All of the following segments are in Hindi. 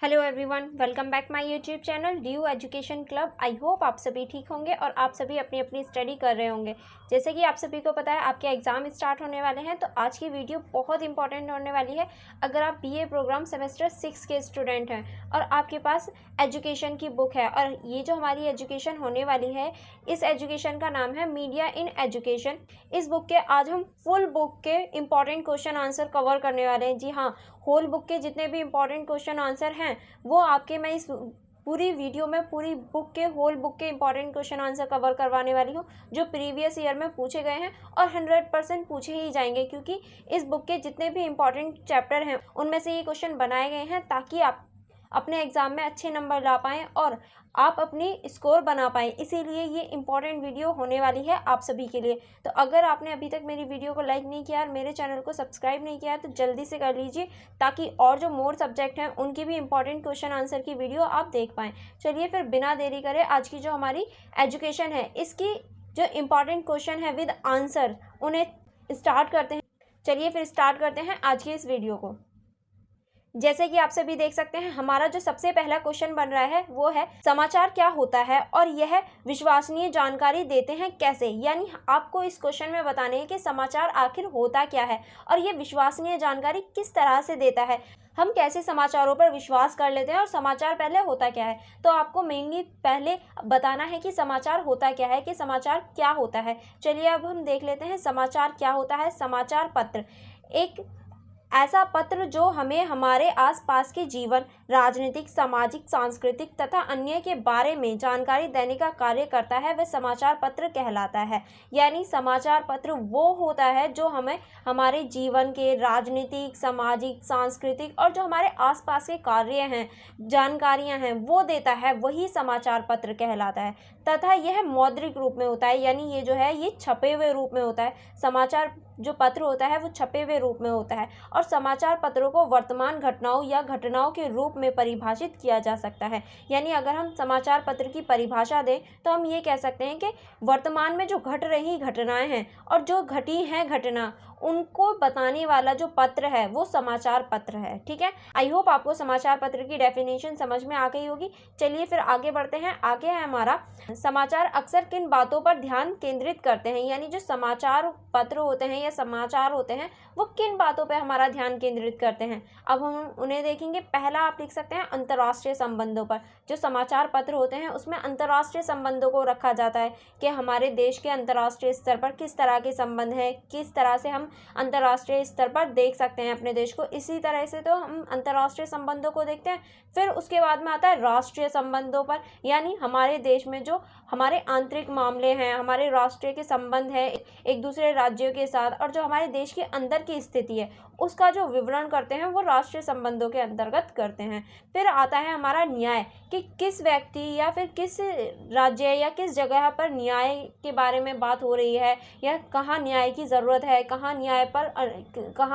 Hello everyone, welcome back my YouTube channel due education club. I hope आप सभी ठीक होंगे और आप सभी अपनी अपनी स्टडी कर रहे होंगे। जैसे कि आप सभी को पता है आपके एग्ज़ाम स्टार्ट होने वाले हैं, तो आज की वीडियो बहुत इंपॉर्टेंट होने वाली है। अगर आप बीए प्रोग्राम सेमेस्टर 6 के स्टूडेंट हैं और आपके पास एजुकेशन की बुक है, और ये जो हमारी एजुकेशन होने वाली है, इस एजुकेशन का नाम है मीडिया इन एजुकेशन। इस बुक के आज हम फुल बुक के इम्पॉर्टेंट क्वेश्चन आंसर कवर करने वाले हैं। जी हाँ, होल बुक के जितने भी इम्पॉर्टेंट क्वेश्चन आंसर हैं वो आपके मैं इस पूरी वीडियो में पूरी बुक के होल बुक के इम्पॉर्टेंट क्वेश्चन आंसर कवर करवाने वाली हूँ, जो प्रीवियस ईयर में पूछे गए हैं और 100% पूछे ही जाएंगे, क्योंकि इस बुक के जितने भी इम्पॉर्टेंट चैप्टर हैं उनमें से ये क्वेश्चन बनाए गए हैं ताकि आप अपने एग्ज़ाम में अच्छे नंबर ला पाएँ और आप अपनी स्कोर बना पाएँ। इसीलिए ये इम्पॉर्टेंट वीडियो होने वाली है आप सभी के लिए। तो अगर आपने अभी तक मेरी वीडियो को लाइक नहीं किया और मेरे चैनल को सब्सक्राइब नहीं किया है तो जल्दी से कर लीजिए, ताकि और जो मोर सब्जेक्ट हैं उनकी भी इम्पॉर्टेंट क्वेश्चन आंसर की वीडियो आप देख पाएँ। चलिए फिर बिना देरी करे आज की जो हमारी एजुकेशन है, इसकी जो इम्पॉर्टेंट क्वेश्चन है विद आंसर, उन्हें स्टार्ट करते हैं। चलिए फिर स्टार्ट करते हैं आज की इस वीडियो को। जैसे कि आप सभी देख सकते हैं, हमारा जो सबसे पहला क्वेश्चन बन रहा है वो है समाचार क्या होता है और यह विश्वसनीय जानकारी देते हैं कैसे। यानी आपको इस क्वेश्चन में बताने हैं कि समाचार आखिर होता क्या है और ये विश्वसनीय जानकारी किस तरह से देता है। हम कैसे समाचारों पर विश्वास कर लेते हैं और समाचार पहले होता क्या है। तो आपको मेनली पहले बताना है कि समाचार होता क्या है, कि समाचार क्या होता है। चलिए अब हम देख लेते हैं समाचार क्या होता है। समाचार पत्र एक ऐसा पत्र जो हमें हमारे आसपास के जीवन, राजनीतिक, सामाजिक, सांस्कृतिक तथा अन्य के बारे में जानकारी देने का कार्य करता है, वह समाचार पत्र कहलाता है। यानी समाचार पत्र वो होता है जो हमें हमारे जीवन के राजनीतिक, सामाजिक, सांस्कृतिक और जो हमारे आसपास के कार्य हैं, जानकारियां हैं, वो देता है, वही समाचार पत्र कहलाता है। तथा यह मौद्रिक रूप में होता है, यानी ये जो है ये छपे हुए रूप में होता है। समाचार जो पत्र होता है वो छपे हुए रूप में होता है और समाचार पत्रों को वर्तमान घटनाओं या घटनाओं के रूप में परिभाषित किया जा सकता है। यानी अगर हम समाचार पत्र की परिभाषा दें तो हम ये कह सकते हैं कि वर्तमान में जो घट रही घटनाएं हैं और जो घटी हैं घटना, उनको बताने वाला जो पत्र है वो समाचार पत्र है। ठीक है, आई होप आपको समाचार पत्र की डेफिनेशन समझ में आ गई होगी। चलिए फिर आगे बढ़ते हैं। आगे है हमारा समाचार अक्सर किन बातों पर ध्यान केंद्रित करते हैं। यानी जो समाचार पत्र होते हैं या समाचार होते हैं वो किन बातों पर हमारा ध्यान केंद्रित करते हैं। अब हम उन्हें देखेंगे। पहला आप लिख सकते हैं अंतर्राष्ट्रीय संबंधों पर। जो समाचार पत्र होते हैं उसमें अंतर्राष्ट्रीय संबंधों को रखा जाता है कि हमारे देश के अंतर्राष्ट्रीय स्तर पर किस तरह के संबंध हैं, किस तरह से हम अंतर्राष्ट्रीय स्तर पर देख सकते हैं अपने देश को। इसी तरह से तो हम अंतर्राष्ट्रीय संबंधों को देखते हैं। फिर उसके बाद में आता है राष्ट्रीय संबंधों पर, यानी हमारे देश में जो हमारे आंतरिक मामले हैं, हमारे राष्ट्रीय के संबंध है एक दूसरे राज्यों के साथ, और जो हमारे देश के अंदर की स्थिति है उसका जो विवरण करते हैं वो राष्ट्रीय संबंधों के अंतर्गत करते हैं। फिर आता है हमारा न्याय, कि किस व्यक्ति या फिर किस राज्य या किस जगह पर न्याय के बारे में बात हो रही है, या कहाँ न्याय की ज़रूरत है, कहाँ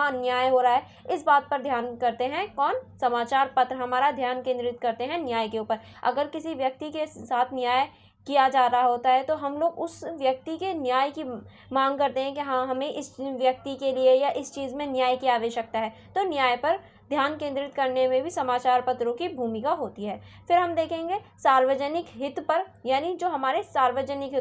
अन्याय हो रहा है, इस बात पर ध्यान करते हैं कौन, समाचार पत्र हमारा ध्यान केंद्रित करते हैं न्याय के ऊपर। अगर किसी व्यक्ति के साथ न्याय किया जा रहा होता है तो हम लोग उस व्यक्ति के न्याय की मांग करते हैं कि हाँ, हमें इस व्यक्ति के लिए या इस चीज़ में न्याय की आवश्यकता है। तो न्याय पर ध्यान केंद्रित करने में भी समाचार पत्रों की भूमिका होती है। फिर हम देखेंगे सार्वजनिक हित पर, यानी जो हमारे सार्वजनिक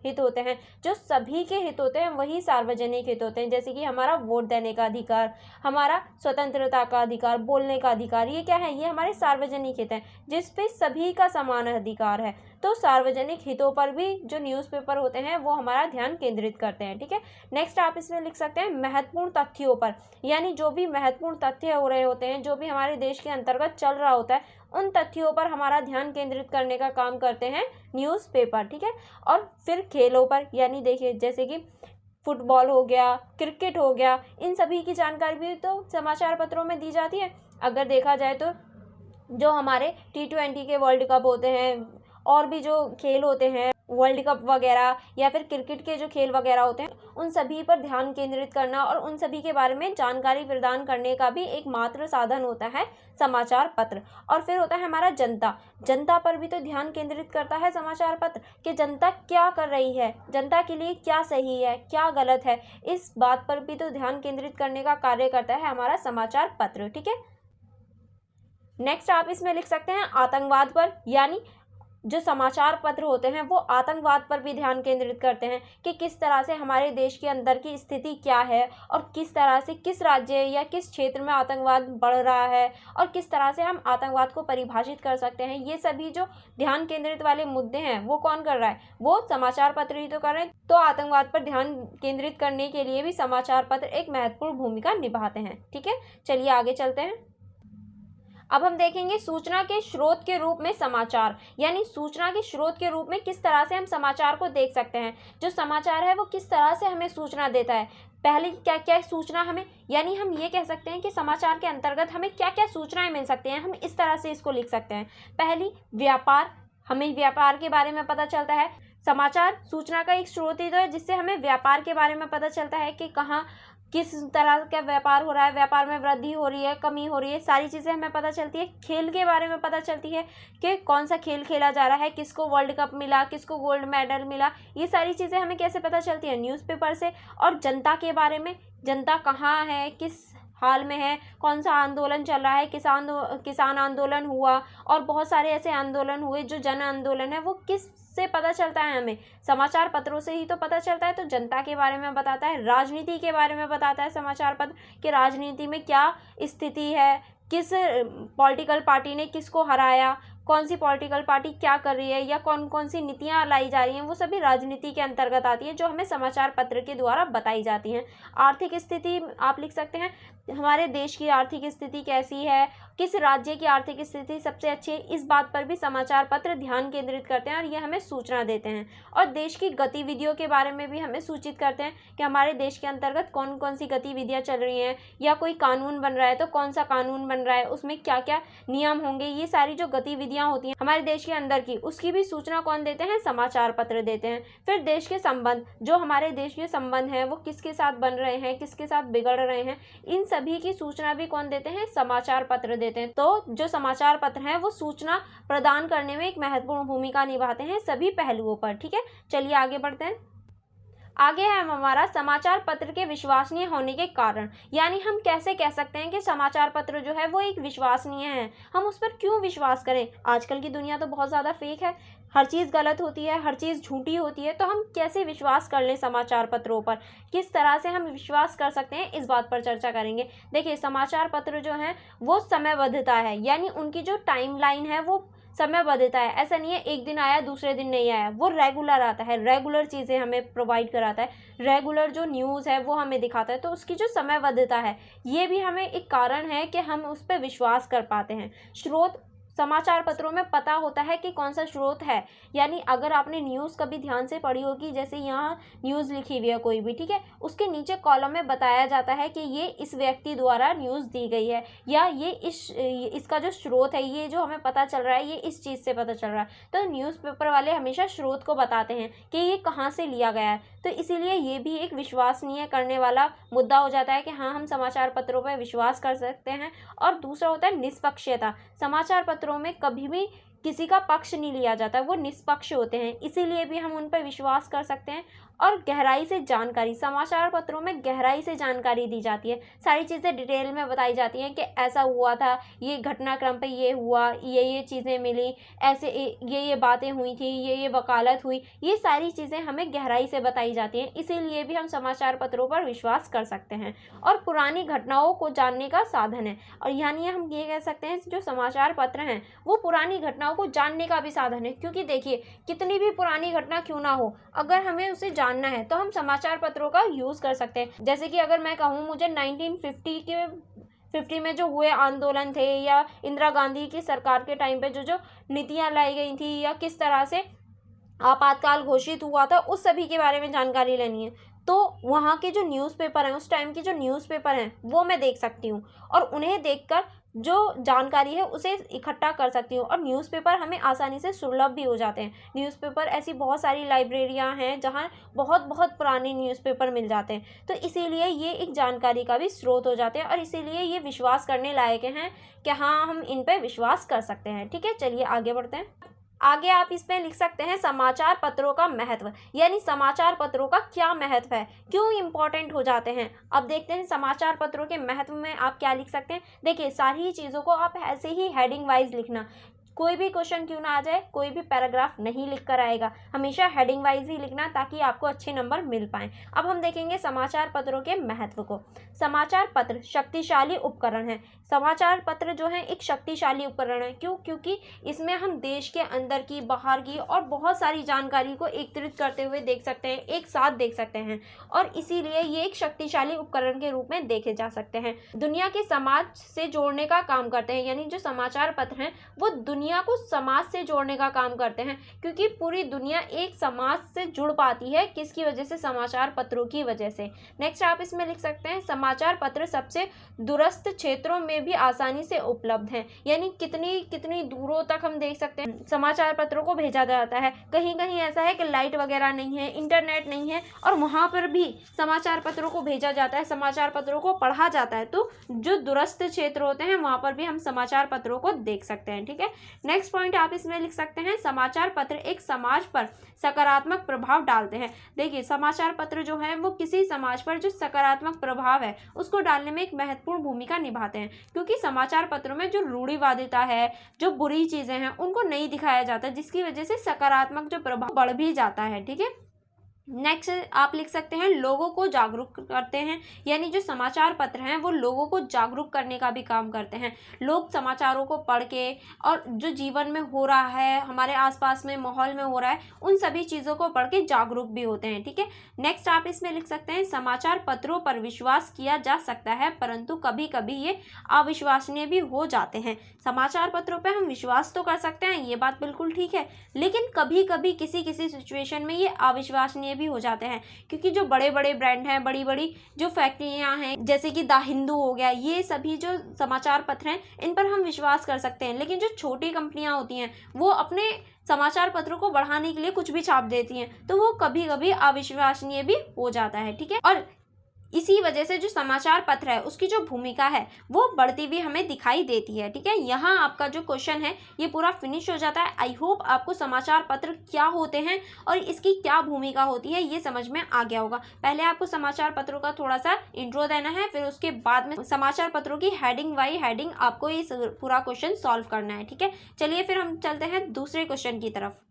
हित होते हैं, जो सभी के हित होते हैं वही सार्वजनिक हित होते हैं। जैसे कि हमारा वोट देने का अधिकार, हमारा स्वतंत्रता का अधिकार, बोलने का अधिकार, ये क्या है, ये हमारे सार्वजनिक हित हैं जिस पे सभी का समान अधिकार है। तो सार्वजनिक हितों पर भी जो न्यूज़पेपर होते हैं वो हमारा ध्यान केंद्रित करते हैं। ठीक है, नेक्स्ट आप इसमें लिख सकते हैं महत्वपूर्ण तथ्यों पर, यानी जो भी महत्वपूर्ण तथ्य हो रहे होते हैं, जो भी हमारे देश के अंतर्गत चल रहा होता है, उन तथ्यों पर हमारा ध्यान केंद्रित करने का काम करते हैं न्यूज़पेपर। ठीक है, और फिर खेलों पर, यानी देखिए जैसे कि फुटबॉल हो गया, क्रिकेट हो गया, इन सभी की जानकारी भी तो समाचार पत्रों में दी जाती है। अगर देखा जाए तो जो हमारे T20 के वर्ल्ड कप होते हैं और भी जो खेल होते हैं वर्ल्ड कप वगैरह, या फिर क्रिकेट के जो खेल वगैरह होते हैं, उन सभी पर ध्यान केंद्रित करना और उन सभी के बारे में जानकारी प्रदान करने का भी एकमात्र साधन होता है समाचार पत्र। और फिर होता है हमारा जनता पर भी तो ध्यान केंद्रित करता है समाचार पत्र, कि जनता क्या कर रही है, जनता के लिए क्या सही है, क्या गलत है, इस बात पर भी तो ध्यान केंद्रित करने का कार्य करता है हमारा समाचार पत्र। ठीक है, नेक्स्ट आप इसमें लिख सकते हैं आतंकवाद पर, यानी जो समाचार पत्र होते हैं वो आतंकवाद पर भी ध्यान केंद्रित करते हैं कि किस तरह से हमारे देश के अंदर की स्थिति क्या है और किस तरह से किस राज्य या किस क्षेत्र में आतंकवाद बढ़ रहा है और किस तरह से हम आतंकवाद को परिभाषित कर सकते हैं। ये सभी जो ध्यान केंद्रित वाले मुद्दे हैं वो कौन कर रहा है, वो समाचार पत्र ही तो कर रहे हैं। तो आतंकवाद पर ध्यान केंद्रित करने के लिए भी समाचार पत्र एक महत्वपूर्ण भूमिका निभाते हैं। ठीक है, चलिए आगे चलते हैं। अब हम देखेंगे सूचना के स्रोत के रूप में समाचार, यानी सूचना के स्रोत के रूप में किस तरह से हम समाचार को देख सकते हैं। जो समाचार है वो किस तरह से हमें सूचना देता है, पहले क्या क्या सूचना हमें, यानी हम ये कह सकते हैं कि समाचार के अंतर्गत हमें क्या क्या सूचनाएं मिल सकती हैं। हम इस तरह से इसको लिख सकते हैं। पहली, व्यापार, हमें व्यापार के बारे में पता चलता है। समाचार सूचना का एक स्रोत ही तो है जिससे हमें व्यापार के बारे में पता चलता है कि कहाँ किस तरह का व्यापार हो रहा है, व्यापार में वृद्धि हो रही है, कमी हो रही है, सारी चीज़ें हमें पता चलती है। खेल के बारे में पता चलती है कि कौन सा खेल खेला जा रहा है, किसको वर्ल्ड कप मिला, किसको गोल्ड मेडल मिला, ये सारी चीज़ें हमें कैसे पता चलती हैं, न्यूज़पेपर से। और जनता के बारे में, जनता कहाँ है, किस हाल में है, कौन सा आंदोलन चल रहा है, किसान आंदोलन हुआ और बहुत सारे ऐसे आंदोलन हुए जो जन आंदोलन है, वो किस से पता चलता है, हमें समाचार पत्रों से ही तो पता चलता है। तो जनता के बारे में बताता है, राजनीति के बारे में बताता है समाचार पत्र कि राजनीति में क्या स्थिति है, किस पॉलिटिकल पार्टी ने किसको हराया, कौन सी पॉलिटिकल पार्टी क्या कर रही है या कौन कौन सी नीतियां लाई जा रही हैं, वो सभी राजनीति के अंतर्गत आती हैं जो हमें समाचार पत्र के द्वारा बताई जाती हैं। आर्थिक स्थिति आप लिख सकते हैं, हमारे देश की आर्थिक स्थिति कैसी है, किस राज्य की आर्थिक स्थिति सबसे अच्छी है, इस बात पर भी समाचार पत्र ध्यान केंद्रित करते हैं और ये हमें सूचना देते हैं। और देश की गतिविधियों के बारे में भी हमें सूचित करते हैं कि हमारे देश के अंतर्गत कौन कौन सी गतिविधियाँ चल रही हैं, या कोई कानून बन रहा है तो कौन सा कानून बन रहा है, उसमें क्या क्या नियम होंगे, ये सारी जो गतिविधियाँ होती हैं हमारे देश के अंदर की, उसकी भी सूचना कौन देते हैं, समाचार पत्र देते हैं। फिर देश के संबंध, जो हमारे देश के संबंध हैं वो किसके साथ बन रहे हैं, किसके साथ बिगड़ रहे हैं, इन सभी की सूचना भी कौन देते हैं, समाचार पत्र देते हैं। तो जो समाचार पत्र हैं वो सूचना प्रदान करने में एक महत्वपूर्ण भूमिका निभाते हैं सभी पहलुओं पर। ठीक है, चलिए आगे बढ़ते हैं। आगे है हमारा समाचार पत्र के विश्वसनीय होने के कारण, यानी हम कैसे कह सकते हैं कि समाचार पत्र जो है वो एक विश्वसनीय है, हम उस पर क्यों विश्वास करें। आजकल की दुनिया तो बहुत ज़्यादा फेक है, हर चीज़ गलत होती है, हर चीज़ झूठी होती है, तो हम कैसे विश्वास कर लें समाचार पत्रों पर, किस तरह से हम विश्वास कर सकते हैं, इस बात पर चर्चा करेंगे। देखिए, समाचार पत्र जो हैं वो समयबद्धता है, यानी उनकी जो टाइमलाइन है वो समयबद्धता है। ऐसा नहीं है एक दिन आया दूसरे दिन नहीं आया, वो रेगुलर आता है, रेगुलर चीज़ें हमें प्रोवाइड कराता है, रेगुलर जो न्यूज़ है वो हमें दिखाता है। तो उसकी जो समयबद्धता है ये भी हमें एक कारण है कि हम उस पर विश्वास कर पाते हैं। स्रोत, समाचार पत्रों में पता होता है कि कौन सा स्रोत है, यानी अगर आपने न्यूज़ कभी ध्यान से पढ़ी होगी, जैसे यहाँ न्यूज़ लिखी हुई है कोई भी, ठीक है, उसके नीचे कॉलम में बताया जाता है कि ये इस व्यक्ति द्वारा न्यूज़ दी गई है, या ये इसका जो स्रोत है, ये जो हमें पता चल रहा है ये इस चीज़ से पता चल रहा है। तो न्यूज़पेपर वाले हमेशा स्रोत को बताते हैं कि ये कहाँ से लिया गया है, तो इसीलिए ये भी एक विश्वसनीय करने वाला मुद्दा हो जाता है कि हाँ, हम समाचार पत्रों पर विश्वास कर सकते हैं। और दूसरा होता है निष्पक्षता। समाचार पत्रों में कभी भी किसी का पक्ष नहीं लिया जाता, वो निष्पक्ष होते हैं, इसीलिए भी हम उन पर विश्वास कर सकते हैं। और गहराई से जानकारी, समाचार पत्रों में गहराई से जानकारी दी जाती है, सारी चीज़ें डिटेल में बताई जाती हैं कि ऐसा हुआ था, ये घटनाक्रम पे ये हुआ, ये चीज़ें मिली, ऐसे ये बातें हुई थी, ये वकालत हुई, ये सारी चीज़ें हमें गहराई से बताई जाती हैं, इसीलिए भी हम समाचार पत्रों पर विश्वास कर सकते हैं। और पुरानी घटनाओं को जानने का साधन है, और यानी हम ये कह सकते हैं जो समाचार पत्र हैं वो पुरानी घटनाओं को जानने का भी साधन है। क्योंकि देखिए, कितनी भी पुरानी घटना क्यों ना हो, अगर हमें उसे जानना है तो हम समाचार पत्रों का यूज़ कर सकते हैं। जैसे कि अगर मैं कहूँ मुझे 1950 में जो हुए आंदोलन थे, या इंदिरा गांधी की सरकार के टाइम पे जो नीतियाँ लाई गई थी, या किस तरह से आपातकाल घोषित हुआ था, उस सभी के बारे में जानकारी लेनी है, तो वहाँ के जो न्यूज़पेपर हैं, उस टाइम के जो न्यूज़पेपर हैं वो मैं देख सकती हूँ, और उन्हें देखकर जो जानकारी है उसे इकट्ठा कर सकती हूँ। और न्यूज़पेपर हमें आसानी से सुलभ भी हो जाते हैं। न्यूज़पेपर, ऐसी बहुत सारी लाइब्रेरियाँ हैं जहाँ बहुत बहुत पुराने न्यूज़पेपर मिल जाते हैं, तो इसीलिए ये एक जानकारी का भी स्रोत हो जाते हैं, और इसीलिए ये विश्वास करने लायक हैं कि हाँ, हम इन पर विश्वास कर सकते हैं। ठीक है, चलिए आगे बढ़ते हैं। आगे आप इसमें लिख सकते हैं समाचार पत्रों का महत्व, यानी समाचार पत्रों का क्या महत्व है, क्यों इंपॉर्टेंट हो जाते हैं। अब देखते हैं समाचार पत्रों के महत्व में आप क्या लिख सकते हैं। देखिए, सारी चीज़ों को आप ऐसे ही हेडिंग वाइज लिखना, कोई भी क्वेश्चन क्यों ना आ जाए, कोई भी पैराग्राफ नहीं लिख कर आएगा, हमेशा हेडिंग वाइज ही लिखना ताकि आपको अच्छे नंबर मिल पाएँ। अब हम देखेंगे समाचार पत्रों के महत्व को। समाचार पत्र शक्तिशाली उपकरण है। समाचार पत्र जो है एक शक्तिशाली उपकरण है। क्यों? क्योंकि इसमें हम देश के अंदर की, बाहर की और बहुत सारी जानकारी को एकत्रित करते हुए देख सकते हैं, एक साथ देख सकते हैं, और इसीलिए ये एक शक्तिशाली उपकरण के रूप में देखे जा सकते हैं। दुनिया के समाज से जोड़ने का काम करते हैं, यानी जो समाचार पत्र हैं वो दुनिया को समाज से जोड़ने का काम करते हैं, क्योंकि पूरी दुनिया एक समाज से जुड़ पाती है, किसकी वजह से? समाचार पत्रों की वजह से। नेक्स्ट आप इसमें लिख सकते हैं समाचार पत्र सबसे दूरस्थ क्षेत्रों में भी आसानी से उपलब्ध हैं, यानी कितनी कितनी दूरों तक हम देख सकते हैं समाचार पत्रों को भेजा जाता है। कहीं कहीं ऐसा है कि लाइट वगैरह नहीं है, इंटरनेट नहीं है, और वहाँ पर भी समाचार पत्रों को भेजा जाता है, समाचार पत्रों को पढ़ा जाता है। तो जो दूरस्थ क्षेत्र होते हैं वहाँ पर भी हम समाचार पत्रों को देख सकते हैं। ठीक है, नेक्स्ट पॉइंट आप इसमें लिख सकते हैं समाचार पत्र एक समाज पर सकारात्मक प्रभाव डालते हैं। देखिए, समाचार पत्र जो है वो किसी समाज पर जो सकारात्मक प्रभाव है उसको डालने में एक महत्वपूर्ण भूमिका निभाते हैं, क्योंकि समाचार पत्रों में जो रूढ़िवादिता है, जो बुरी चीजें हैं, उनको नहीं दिखाया जाता, जिसकी वजह से सकारात्मक जो प्रभाव बढ़ भी जाता है। ठीक है, नेक्स्ट आप लिख सकते हैं लोगों को जागरूक करते हैं, यानी जो समाचार पत्र हैं वो लोगों को जागरूक करने का भी काम करते हैं। लोग समाचारों को पढ़ के और जो जीवन में हो रहा है, हमारे आसपास में माहौल में हो रहा है, उन सभी चीज़ों को पढ़ के जागरूक भी होते हैं। ठीक है, नेक्स्ट आप इसमें लिख सकते हैं समाचार पत्रों पर विश्वास किया जा सकता है, परंतु कभी कभी ये अविश्वसनीय भी हो जाते हैं। समाचार पत्रों पर हम विश्वास तो कर सकते हैं, ये बात बिल्कुल ठीक है, लेकिन कभी कभी किसी किसी सिचुएशन में ये अविश्वसनीय भी हो जाते हैं, क्योंकि जो बड़े बड़े ब्रांड हैं, बड़ी बड़ी जो फैक्ट्रियां हैं, जैसे कि द हिंदू हो गया, ये सभी जो समाचार पत्र हैं इन पर हम विश्वास कर सकते हैं। लेकिन जो छोटी कंपनियां होती हैं वो अपने समाचार पत्रों को बढ़ाने के लिए कुछ भी छाप देती हैं, तो वो कभी कभी अविश्वसनीय भी हो जाता है। ठीक है, और इसी वजह से जो समाचार पत्र है उसकी जो भूमिका है वो बढ़ती हुई हमें दिखाई देती है। ठीक है, यहाँ आपका जो क्वेश्चन है ये पूरा फिनिश हो जाता है। आई होप आपको समाचार पत्र क्या होते हैं और इसकी क्या भूमिका होती है ये समझ में आ गया होगा। पहले आपको समाचार पत्रों का थोड़ा सा इंट्रो देना है, फिर उसके बाद में समाचार पत्रों की हेडिंग बाई हेडिंग आपको ये पूरा क्वेश्चन सॉल्व करना है। ठीक है, चलिए फिर हम चलते हैं दूसरे क्वेश्चन की तरफ।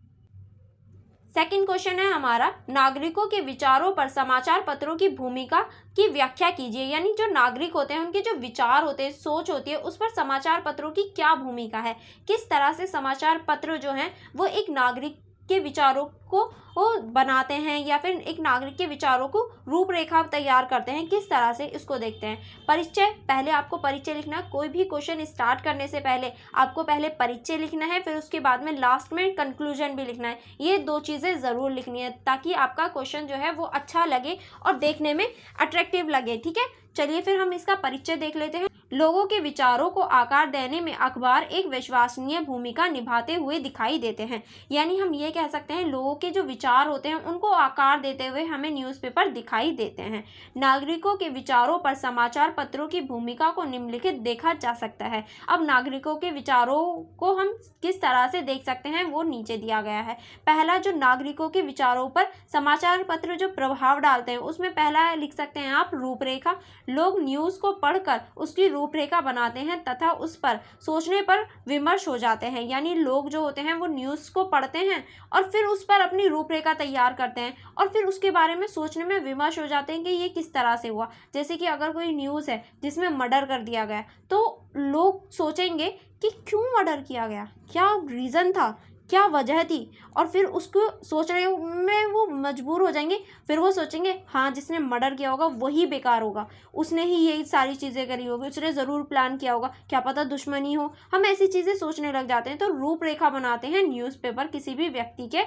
सेकंड क्वेश्चन है हमारा, नागरिकों के विचारों पर समाचार पत्रों की भूमिका की व्याख्या कीजिए, यानी जो नागरिक होते हैं उनके जो विचार होते हैं, सोच होती है, उस पर समाचार पत्रों की क्या भूमिका है, किस तरह से समाचार पत्र जो हैं वो एक नागरिक के विचारों को बनाते हैं या फिर एक नागरिक के विचारों को रूपरेखा तैयार करते हैं, किस तरह से इसको देखते हैं। परिचय, पहले आपको परिचय लिखना, कोई भी क्वेश्चन स्टार्ट करने से पहले आपको पहले परिचय लिखना है, फिर उसके बाद में लास्ट में कंक्लूजन भी लिखना है। ये दो चीज़ें ज़रूर लिखनी है ताकि आपका क्वेश्चन जो है वो अच्छा लगे और देखने में अट्रैक्टिव लगे। ठीक है, चलिए फिर हम इसका परिचय देख लेते हैं। लोगों के विचारों को आकार देने में अखबार एक विश्वसनीय भूमिका निभाते हुए दिखाई देते हैं, यानी हम ये कह सकते हैं लोगों के जो विचार होते हैं उनको आकार देते हुए हमें न्यूज़पेपर दिखाई देते हैं। नागरिकों के विचारों पर समाचार पत्रों की भूमिका को निम्नलिखित देखा जा सकता है। अब नागरिकों के विचारों को हम किस तरह से देख सकते हैं वो नीचे दिया गया है। पहला, जो नागरिकों के विचारों पर समाचार पत्र जो प्रभाव डालते हैं उसमें पहला लिख सकते हैं आप रूपरेखा। लोग न्यूज़ को पढ़कर उसकी रूपरेखा बनाते हैं तथा उस पर सोचने पर विमर्श हो जाते हैं, यानी लोग जो होते हैं वो न्यूज़ को पढ़ते हैं और फिर उस पर अपनी रूपरेखा तैयार करते हैं और फिर उसके बारे में सोचने में विमर्श हो जाते हैं कि ये किस तरह से हुआ। जैसे कि अगर कोई न्यूज़ है जिसमें मर्डर कर दिया गया तो लोग सोचेंगे कि क्यों मर्डर किया गया, क्या रीज़न था, क्या वजह थी, और फिर उसको सोचने में वो मजबूर हो जाएंगे। फिर वो सोचेंगे हाँ जिसने मर्डर किया होगा वही बेकार होगा, उसने ही ये सारी चीज़ें करी होगी, उसने ज़रूर प्लान किया होगा, क्या पता दुश्मनी हो। हम ऐसी चीज़ें सोचने लग जाते हैं। तो रूपरेखा बनाते हैं न्यूज़पेपर किसी भी व्यक्ति के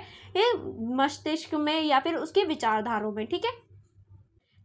मस्तिष्क में या फिर उसके विचारधारों में। ठीक है,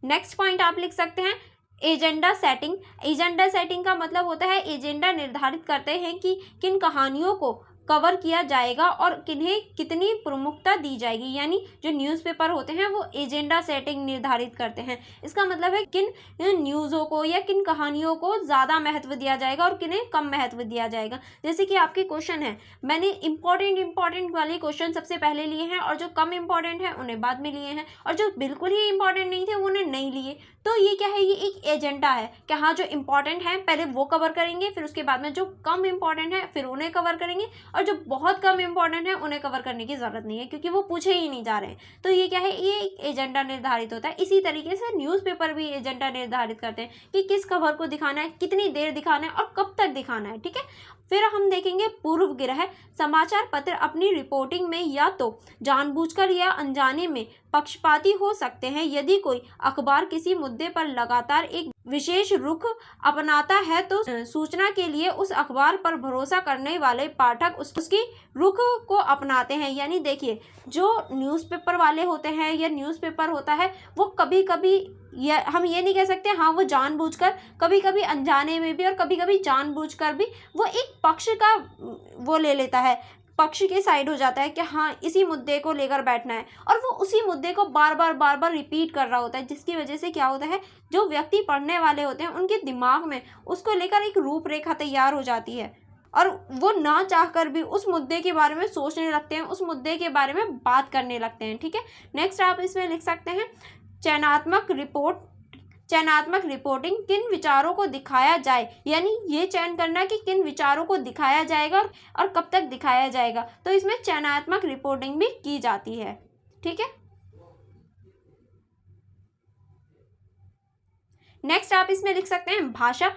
नेक्स्ट पॉइंट आप लिख सकते हैं एजेंडा सेटिंग। एजेंडा सेटिंग का मतलब होता है एजेंडा निर्धारित करते हैं कि किन कहानियों को कवर किया जाएगा और किन्हें कितनी प्रमुखता दी जाएगी। यानी जो न्यूज़पेपर होते हैं वो एजेंडा सेटिंग निर्धारित करते हैं। इसका मतलब है किन न्यूज़ों को या किन कहानियों को ज़्यादा महत्व दिया जाएगा और किन्हें कम महत्व दिया जाएगा। जैसे कि आपके क्वेश्चन है, मैंने इंपॉर्टेंट वाले क्वेश्चन सबसे पहले लिए हैं और जो कम इंपॉर्टेंट है उन्हें बाद में लिए हैं, और जो बिल्कुल ही इंपॉर्टेंट नहीं थे उन्हें नहीं लिए। तो ये क्या है, ये एक एजेंडा है कि हाँ जो इंपॉर्टेंट है पहले वो कवर करेंगे, फिर उसके बाद में जो कम इंपॉर्टेंट है फिर उन्हें कवर करेंगे, और जो बहुत कम इंपॉर्टेंट है उन्हें कवर करने की ज़रूरत नहीं है क्योंकि वो पूछे ही नहीं जा रहे हैं। तो ये क्या है, ये एक एजेंडा निर्धारित होता है। इसी तरीके से न्यूज़पेपर भी एजेंडा निर्धारित करते हैं कि किस खबर को दिखाना है, कितनी देर दिखाना है और कब तक दिखाना है। ठीक है, फिर हम देखेंगे पूर्वग्रह। समाचार पत्र अपनी रिपोर्टिंग में या तो जानबूझकर या अनजाने में पक्षपाती हो सकते हैं। यदि कोई अखबार किसी मुद्दे पर लगातार एक विशेष रुख अपनाता है तो सूचना के लिए उस अखबार पर भरोसा करने वाले पाठक उसकी रुख को अपनाते हैं। यानी देखिए, जो न्यूज़पेपर वाले होते हैं या न्यूज़पेपर होता है वो कभी कभी हम ये नहीं कह सकते हाँ वो जानबूझकर, कभी कभी अनजाने में भी और कभी कभी जानबूझकर भी वो एक पक्ष का वो ले लेता है, पक्ष के साइड हो जाता है कि हाँ इसी मुद्दे को लेकर बैठना है, और वो उसी मुद्दे को बार बार रिपीट कर रहा होता है, जिसकी वजह से क्या होता है, जो व्यक्ति पढ़ने वाले होते हैं उनके दिमाग में उसको लेकर एक रूपरेखा तैयार हो जाती है और वो ना चाहकर भी उस मुद्दे के बारे में सोचने लगते हैं, उस मुद्दे के बारे में बात करने लगते हैं। ठीक है, नेक्स्ट आप इसमें लिख सकते हैं चयनात्मक रिपोर्टिंग, किन विचारों को दिखाया जाए, यानी ये चयन करना कि किन विचारों को दिखाया जाएगा और कब तक दिखाया जाएगा। तो इसमें चयनात्मक रिपोर्टिंग भी की जाती है। ठीक है, नेक्स्ट आप इसमें लिख सकते हैं भाषा,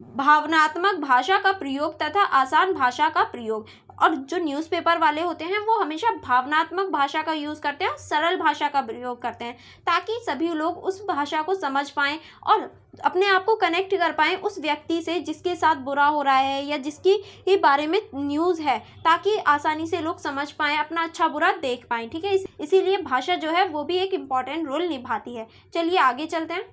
भावनात्मक भाषा का प्रयोग तथा आसान भाषा का प्रयोग। और जो न्यूज़पेपर वाले होते हैं वो हमेशा भावनात्मक भाषा का यूज़ करते हैं और सरल भाषा का प्रयोग करते हैं, ताकि सभी लोग उस भाषा को समझ पाएँ और अपने आप को कनेक्ट कर पाएँ उस व्यक्ति से जिसके साथ बुरा हो रहा है या जिसकी ही बारे में न्यूज़ है, ताकि आसानी से लोग समझ पाएँ, अपना अच्छा बुरा देख पाएँ। ठीक है, इसीलिए भाषा जो है वो भी एक इम्पॉर्टेंट रोल निभाती है। चलिए आगे चलते हैं।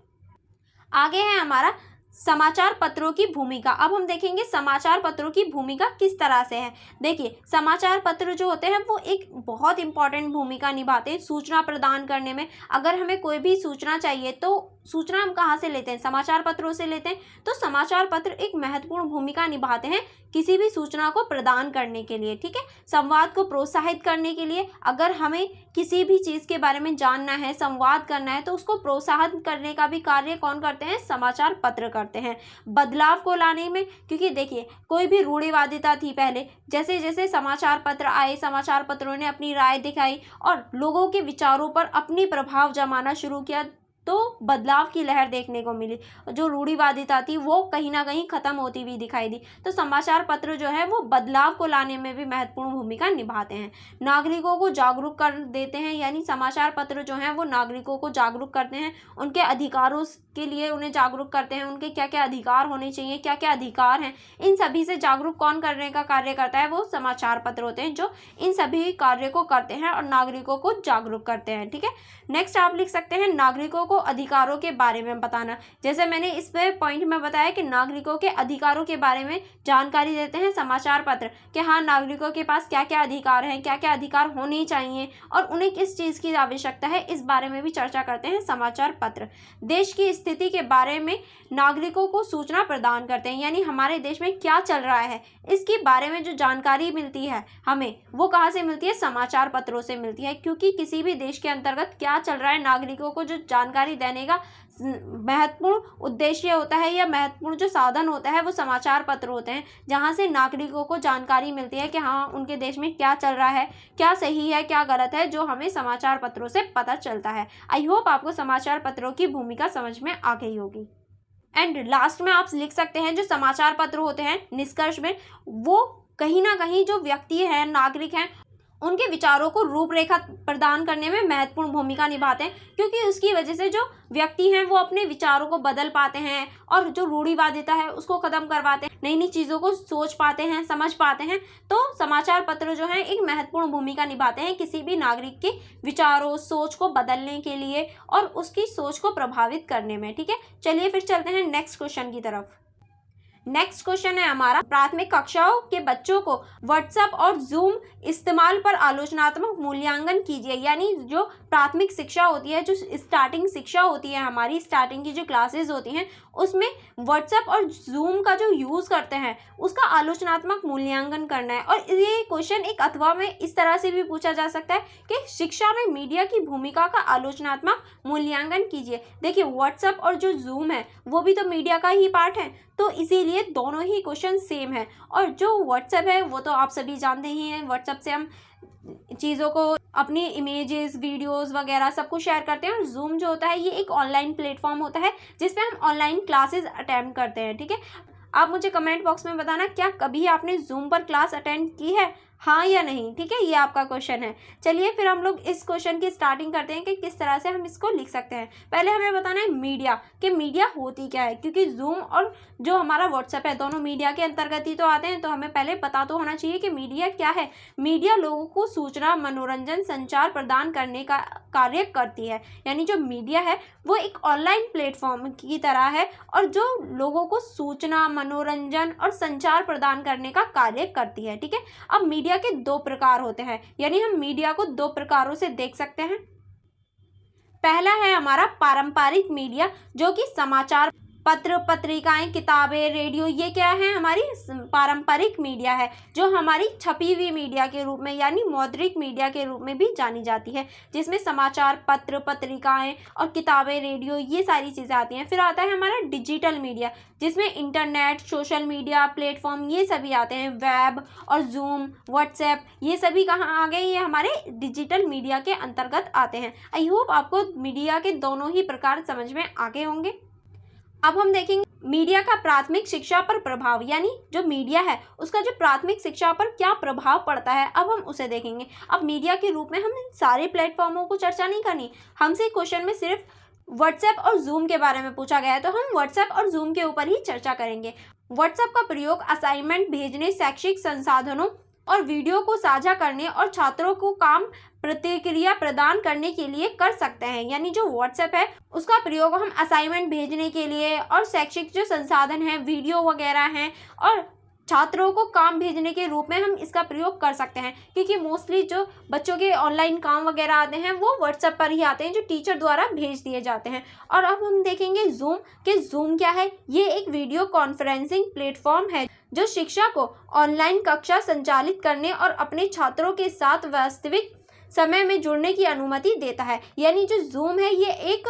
आगे है हमारा समाचार पत्रों की भूमिका। अब हम देखेंगे समाचार पत्रों की भूमिका किस तरह से है। देखिए, समाचार पत्र जो होते हैं वो एक बहुत इंपॉर्टेंट भूमिका निभाते हैं सूचना प्रदान करने में। अगर हमें कोई भी सूचना चाहिए तो सूचना हम कहाँ से लेते हैं, समाचार पत्रों से लेते हैं। तो समाचार पत्र एक महत्वपूर्ण भूमिका निभाते हैं किसी भी सूचना को प्रदान करने के लिए। ठीक है, संवाद को प्रोत्साहित करने के लिए, अगर हमें किसी भी चीज़ के बारे में जानना है, संवाद करना है, तो उसको प्रोत्साहित करने का भी कार्य कौन करते हैं, समाचार पत्र करते हैं। बदलाव को लाने में, क्योंकि देखिए कोई भी रूढ़िवादिता थी पहले, जैसे जैसे समाचार पत्र आए, समाचार पत्रों ने अपनी राय दिखाई और लोगों के विचारों पर अपनी प्रभाव जमाना शुरू किया, तो बदलाव की लहर देखने को मिली। जो रूढ़िवादिता थी वो कहीं ना कहीं खत्म होती हुई दिखाई दी। तो समाचार पत्र जो है वो बदलाव को लाने में भी महत्वपूर्ण भूमिका निभाते हैं। नागरिकों को जागरूक कर देते हैं, यानी समाचार पत्र जो हैं वो नागरिकों को जागरूक करते हैं, उनके अधिकारों के लिए उन्हें जागरूक करते हैं, उनके क्या क्या अधिकार होने चाहिए, क्या क्या अधिकार हैं, इन सभी से जागरूक कौन करने का कार्य करता है, वो समाचार पत्र होते हैं जो इन सभी कार्य को करते हैं और नागरिकों को जागरूक करते हैं। ठीक है, नेक्स्ट आप लिख सकते हैं नागरिकों को अधिकारों के बारे में बताना। जैसे मैंने इस पॉइंट में बताया कि नागरिकों के अधिकारों के बारे में जानकारी देते हैं समाचार पत्र कि हाँ नागरिकों के पास क्या क्या अधिकार हैं, क्या क्या अधिकार होने चाहिए और उन्हें किस चीज़ की आवश्यकता है, इस बारे में भी चर्चा करते हैं समाचार पत्र। देश की स्थिति के बारे में नागरिकों को सूचना प्रदान करते हैं, यानी हमारे देश में क्या चल रहा है इसके बारे में जो जानकारी मिलती है हमें, वो कहाँ से मिलती है, समाचार पत्रों से मिलती है। क्योंकि किसी भी देश के अंतर्गत क्या चल रहा है, नागरिकों को जो जानकारी देने का महत्वपूर्ण उद्देश्य होता है या महत्वपूर्ण जो साधन होता है वो समाचार पत्र होते हैं, जहां से नागरिकों को जानकारी मिलती है कि हाँ उनके देश में क्या चल रहा है, क्या सही है क्या गलत है, जो हमें समाचार पत्रों से पता चलता है। आई होप आपको समाचार पत्रों की भूमिका समझ में आ गई होगी। एंड लास्ट में आप लिख सकते हैं जो समाचार पत्र होते हैं निष्कर्ष में, वो कहीं ना कहीं जो व्यक्ति हैं, नागरिक हैं, उनके विचारों को रूपरेखा प्रदान करने में महत्वपूर्ण भूमिका निभाते हैं, क्योंकि उसकी वजह से जो व्यक्ति हैं वो अपने विचारों को बदल पाते हैं और जो रूढ़िवादिता है उसको खत्म करवाते हैं, नई नई चीज़ों को सोच पाते हैं, समझ पाते हैं। तो समाचार पत्र जो हैं एक महत्वपूर्ण भूमिका निभाते हैं किसी भी नागरिक के विचारों, सोच को बदलने के लिए और उसकी सोच को प्रभावित करने में। ठीक है, चलिए फिर चलते हैं नेक्स्ट क्वेश्चन की तरफ। नेक्स्ट क्वेश्चन है हमारा, प्राथमिक कक्षाओं के बच्चों को व्हाट्सएप और जूम इस्तेमाल पर आलोचनात्मक मूल्यांकन कीजिए। यानी जो प्राथमिक शिक्षा होती है, जो स्टार्टिंग शिक्षा होती है, हमारी स्टार्टिंग की जो क्लासेस होती हैं, उसमें व्हाट्सएप और जूम का जो यूज़ करते हैं उसका आलोचनात्मक मूल्यांकन करना है। और ये क्वेश्चन एक अथवा में इस तरह से भी पूछा जा सकता है कि शिक्षा में मीडिया की भूमिका का आलोचनात्मक मूल्यांकन कीजिए। देखिए, व्हाट्सएप और जो जूम है वो भी तो मीडिया का ही पार्ट है, तो इसीलिए दोनों ही क्वेश्चन सेम है। और जो व्हाट्सएप है वो तो आप सभी जानते ही हैं, व्हाट्सएप से हम चीज़ों को, अपनी इमेजेस, वीडियोस वगैरह सब कुछ शेयर करते हैं। और जूम जो होता है ये एक ऑनलाइन प्लेटफॉर्म होता है जिसपे हम ऑनलाइन क्लासेस अटेंड करते हैं। ठीक है, आप मुझे कमेंट बॉक्स में बताना, क्या कभी आपने जूम पर क्लास अटेंड की है, हाँ या नहीं। ठीक है, ये आपका क्वेश्चन है। चलिए फिर हम लोग इस क्वेश्चन की स्टार्टिंग करते हैं कि किस तरह से हम इसको लिख सकते हैं। पहले हमें बताना है मीडिया, कि मीडिया होती क्या है, क्योंकि जूम और जो हमारा व्हाट्सएप है दोनों मीडिया के अंतर्गत ही तो आते हैं, तो हमें पहले पता तो होना चाहिए कि मीडिया क्या है। मीडिया लोगों को सूचना, मनोरंजन, संचार प्रदान करने का कार्य करती है। यानी जो मीडिया है वो एक ऑनलाइन प्लेटफॉर्म की तरह है और जो लोगों को सूचना, मनोरंजन और संचार प्रदान करने का कार्य करती है। ठीक है, अब मीडिया के दो प्रकार होते हैं, यानी हम मीडिया को दो प्रकारों से देख सकते हैं। पहला है हमारा पारंपरिक मीडिया, जो कि समाचार पत्र, पत्रिकाएं, किताबें, रेडियो, ये क्या है, हमारी पारंपरिक मीडिया है, जो हमारी छपी हुई मीडिया के रूप में यानी मौद्रिक मीडिया के रूप में भी जानी जाती है, जिसमें समाचार पत्र, पत्रिकाएं और किताबें, रेडियो, ये सारी चीज़ें आती हैं। फिर आता है हमारा डिजिटल मीडिया, जिसमें इंटरनेट, सोशल मीडिया प्लेटफॉर्म, ये सभी आते हैं। वेब और जूम, व्हाट्सएप, ये सभी कहाँ आ गए, ये हमारे डिजिटल मीडिया के अंतर्गत आते हैं। आई होप आपको मीडिया के दोनों ही प्रकार समझ में आ गए होंगे। अब हम देखेंगे मीडिया का प्राथमिक शिक्षा पर प्रभाव, यानी जो मीडिया है उसका जो प्राथमिक शिक्षा पर क्या प्रभाव पड़ता है, अब हम उसे देखेंगे। अब मीडिया के रूप में हम इन सारे प्लेटफॉर्मों को चर्चा नहीं करनी, हमसे क्वेश्चन में सिर्फ व्हाट्सएप और जूम के बारे में पूछा गया है, तो हम व्हाट्सएप और जूम के ऊपर ही चर्चा करेंगे। व्हाट्सएप का प्रयोग असाइनमेंट भेजने, शैक्षिक संसाधनों और वीडियो को साझा करने और छात्रों को काम प्रतिक्रिया प्रदान करने के लिए कर सकते हैं। यानी जो व्हाट्सएप है उसका प्रयोग हम असाइनमेंट भेजने के लिए और शैक्षिक जो संसाधन हैं, वीडियो वगैरह हैं और छात्रों को काम भेजने के रूप में हम इसका प्रयोग कर सकते हैं, क्योंकि मोस्टली जो बच्चों के ऑनलाइन काम वगैरह आते हैं वो व्हाट्सएप पर ही आते हैं, जो टीचर द्वारा भेज दिए जाते हैं। और अब हम देखेंगे जूम, कि जूम क्या है। ये एक वीडियो कॉन्फ्रेंसिंग प्लेटफॉर्म है जो शिक्षा को ऑनलाइन कक्षा संचालित करने और अपने छात्रों के साथ वास्तविक समय में जुड़ने की अनुमति देता है। यानी जो जूम है ये एक